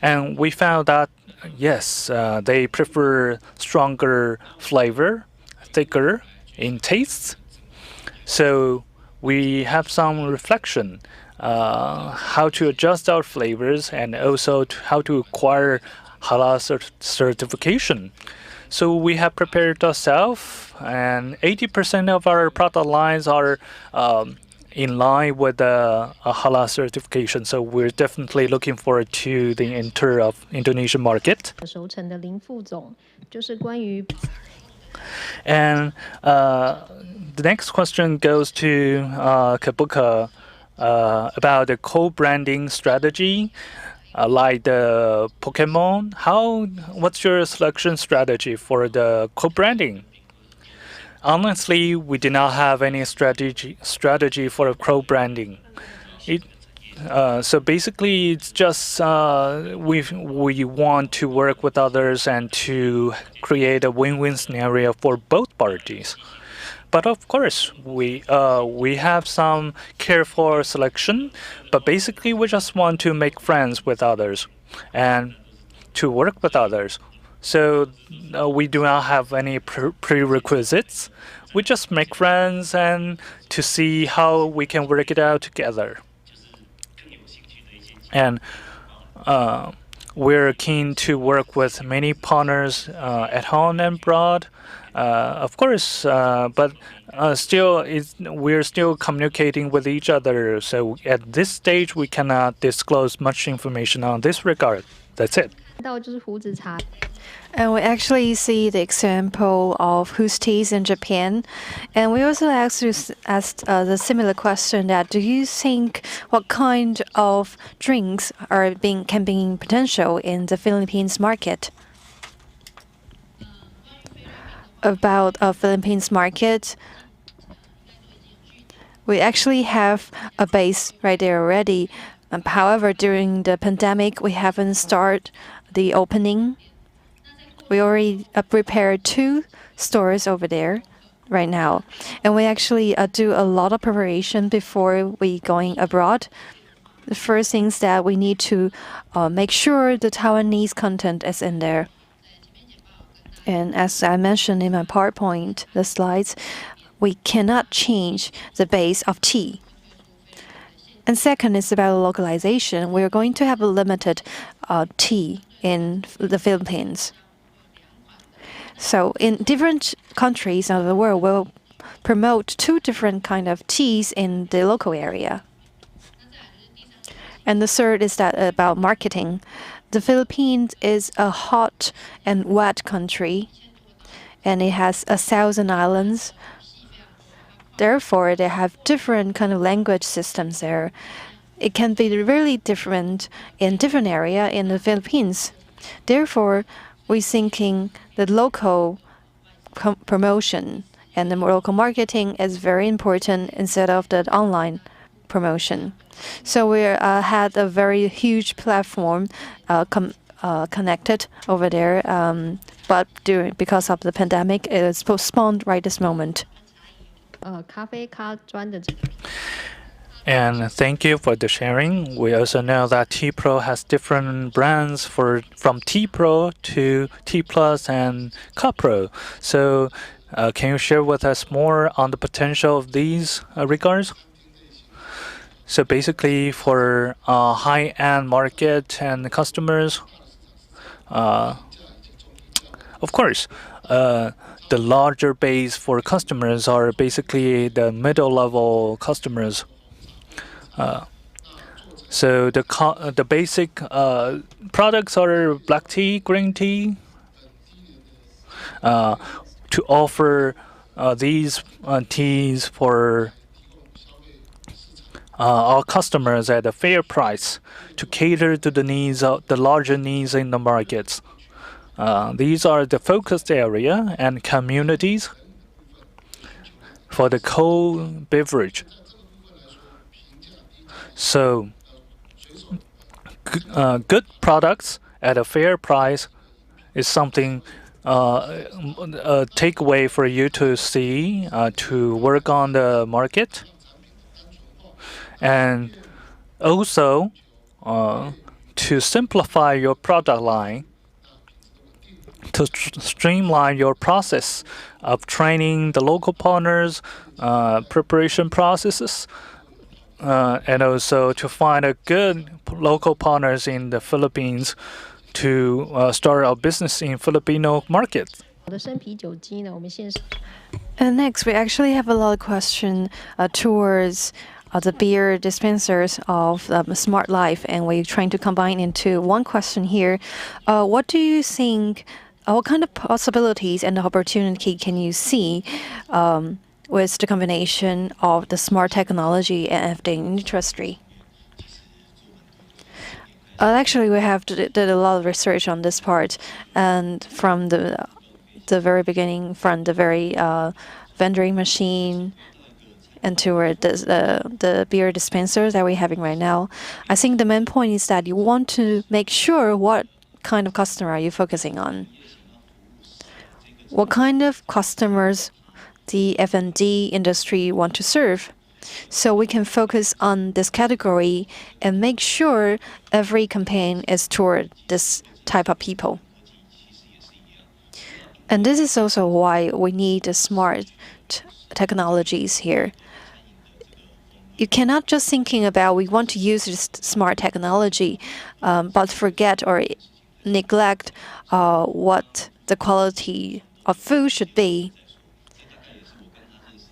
and we found that yes, they prefer stronger flavor, thicker in taste. So we have some reflection how to adjust our flavors and also how to acquire halal certification. So we have prepared ourselves, and 80% of our product lines are in line with the halal certification. So we're definitely looking forward to the enter of Indonesian market. 熟成的林副总就是关于 And the next question goes to KEBUKE about the co-branding strategy. Like the Pokemon, what's your selection strategy for the co-branding? Honestly, we did not have any strategy for co-branding. So basically, it's just we want to work with others and to create a win-win scenario for both parties. But of course, we have some careful selection, but basically we just want to make friends with others and to work with others. So we do not have any prerequisites. We just make friends and to see how we can work it out together. And we're keen to work with many partners at home and abroad. Of course, but still, we're still communicating with each other. So at this stage, we cannot disclose much information on this regard. That's it. 到就是胡子茶。 And we actually see the example of whose teas in Japan. And we also asked the similar question that do you think what kind of drinks can be potential in the Philippines market? About a Philippines market, we actually have a base right there already. However, during the pandemic, we haven't started the opening. We already prepared 2 stores over there right now. And we actually do a lot of preparation before we going abroad. The first thing is that we need to make sure the Taiwanese content is in there. And as I mentioned in my PowerPoint, the slides, we cannot change the base of tea. And second is about localization. We're going to have a limited tea in the Philippines. So in different countries of the world, we'll promote 2 different kind of teas in the local area. And the third is that about marketing. The Philippines is a hot and wet country, and it has 1,000 islands. Therefore, they have different kind of language systems there. It can be really different in different area in the Philippines. Therefore, we're thinking the local promotion and the local marketing is very important instead of the online promotion. So we had a very huge platform connected over there, but because of the pandemic, it is postponed right this moment. 咖啡咖专的。 And thank you for the sharing. We also know that T Pro has different brands from T Pro to T Plus and Ka Pro. So can you share with us more on the potential of these regards? So basically for high-end market and customers, of course, the larger base for customers are basically the middle-level customers. So the basic products are black tea, green tea. To offer these teas for our customers at a fair price to cater to the needs of the larger needs in the markets. These are the focused area and communities for the cold beverage. So, good products at a fair price is something a takeaway for you to see to work on the market. And Also, to simplify your product line, to streamline your process of training the local partners, preparation processes, and also to find a good local partners in the Philippines to start our business in Filipino market. 好的生啤酒机呢，我们线上 And next, we actually have a lot of questions towards the beer dispensers of Smart Life, and we're trying to combine into one question here. What do you think? What kind of possibilities and opportunity can you see with the combination of the smart technology and the industry? Actually, we have did a lot of research on this part, and from the very beginning, from the very vending machine and toward the beer dispensers that we're having right now, I think the main point is that you want to make sure what kind of customer are you focusing on. What kind of customers the F&D industry want to serve. So we can focus on this category and make sure every campaign is toward this type of people. And this is also why we need the smart technologies here. You cannot just thinking about we want to use this smart technology, but forget or neglect what the quality of food should be.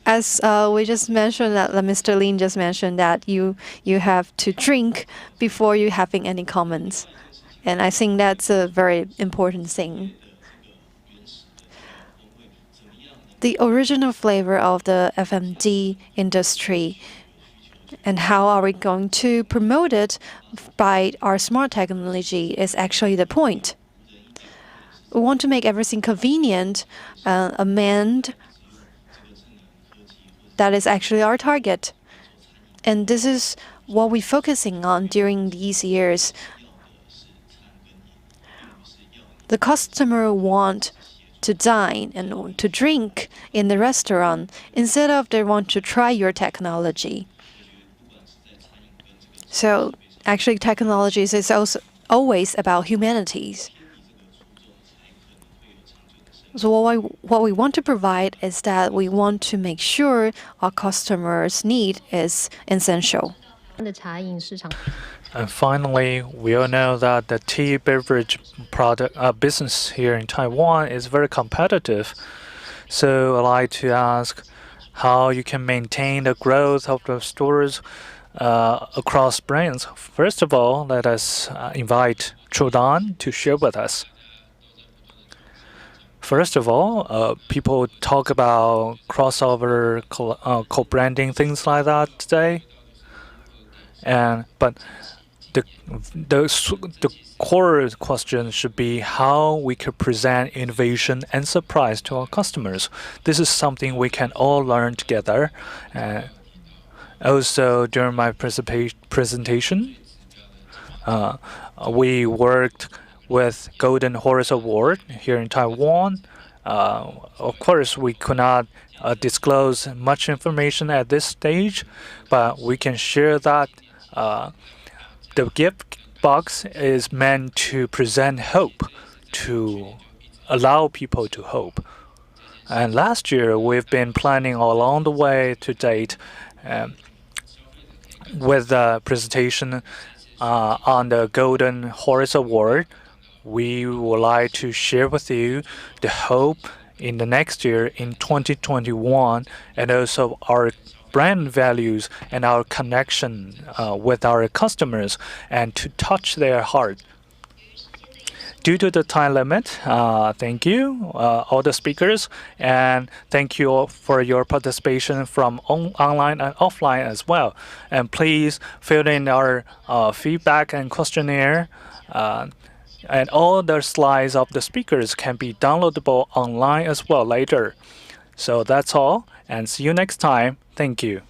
As we just mentioned, that Mr. Lin just mentioned that you have to drink before you having any comments, and I think that's a very important thing. The original flavor of the FMD industry and how are we going to promote it by our smart technology is actually the point. We want to make everything convenient, amend. That is actually our target. And this is what we're focusing on during these years. The customer want to dine and to drink in the restaurant instead of they want to try your technology. So actually technologies is also always about humanities. So what we want to provide is that we want to make sure our customers' need is essential. 的茶饮市场。 And finally, we all know that the tea beverage product business here in Taiwan is very competitive. So I'd like to ask how you can maintain the growth of the stores across brands. First of all, let us invite TRUEDAN to share with us. First of all, people talk about crossover, co-branding, things like that today. But the core question should be how we can present innovation and surprise to our customers. This is something we can all learn together. Also, during my presentation, we worked with Golden Horse Award here in Taiwan. Of course, we could not disclose much information at this stage, but we can share that the gift box is meant to present hope, to allow people to hope. And last year, we've been planning along the way to date with the presentation on the Golden Horse Award. We would like to share with you the hope in the next year in 2021 and also our brand values and our connection with our customers and to touch their heart. Due to the time limit, thank you, all the speakers, and thank you all for your participation from online and offline as well. And please fill in our feedback and questionnaire. And all the slides of the speakers can be downloadable online as well later. So that's all, and see you next time. Thank you.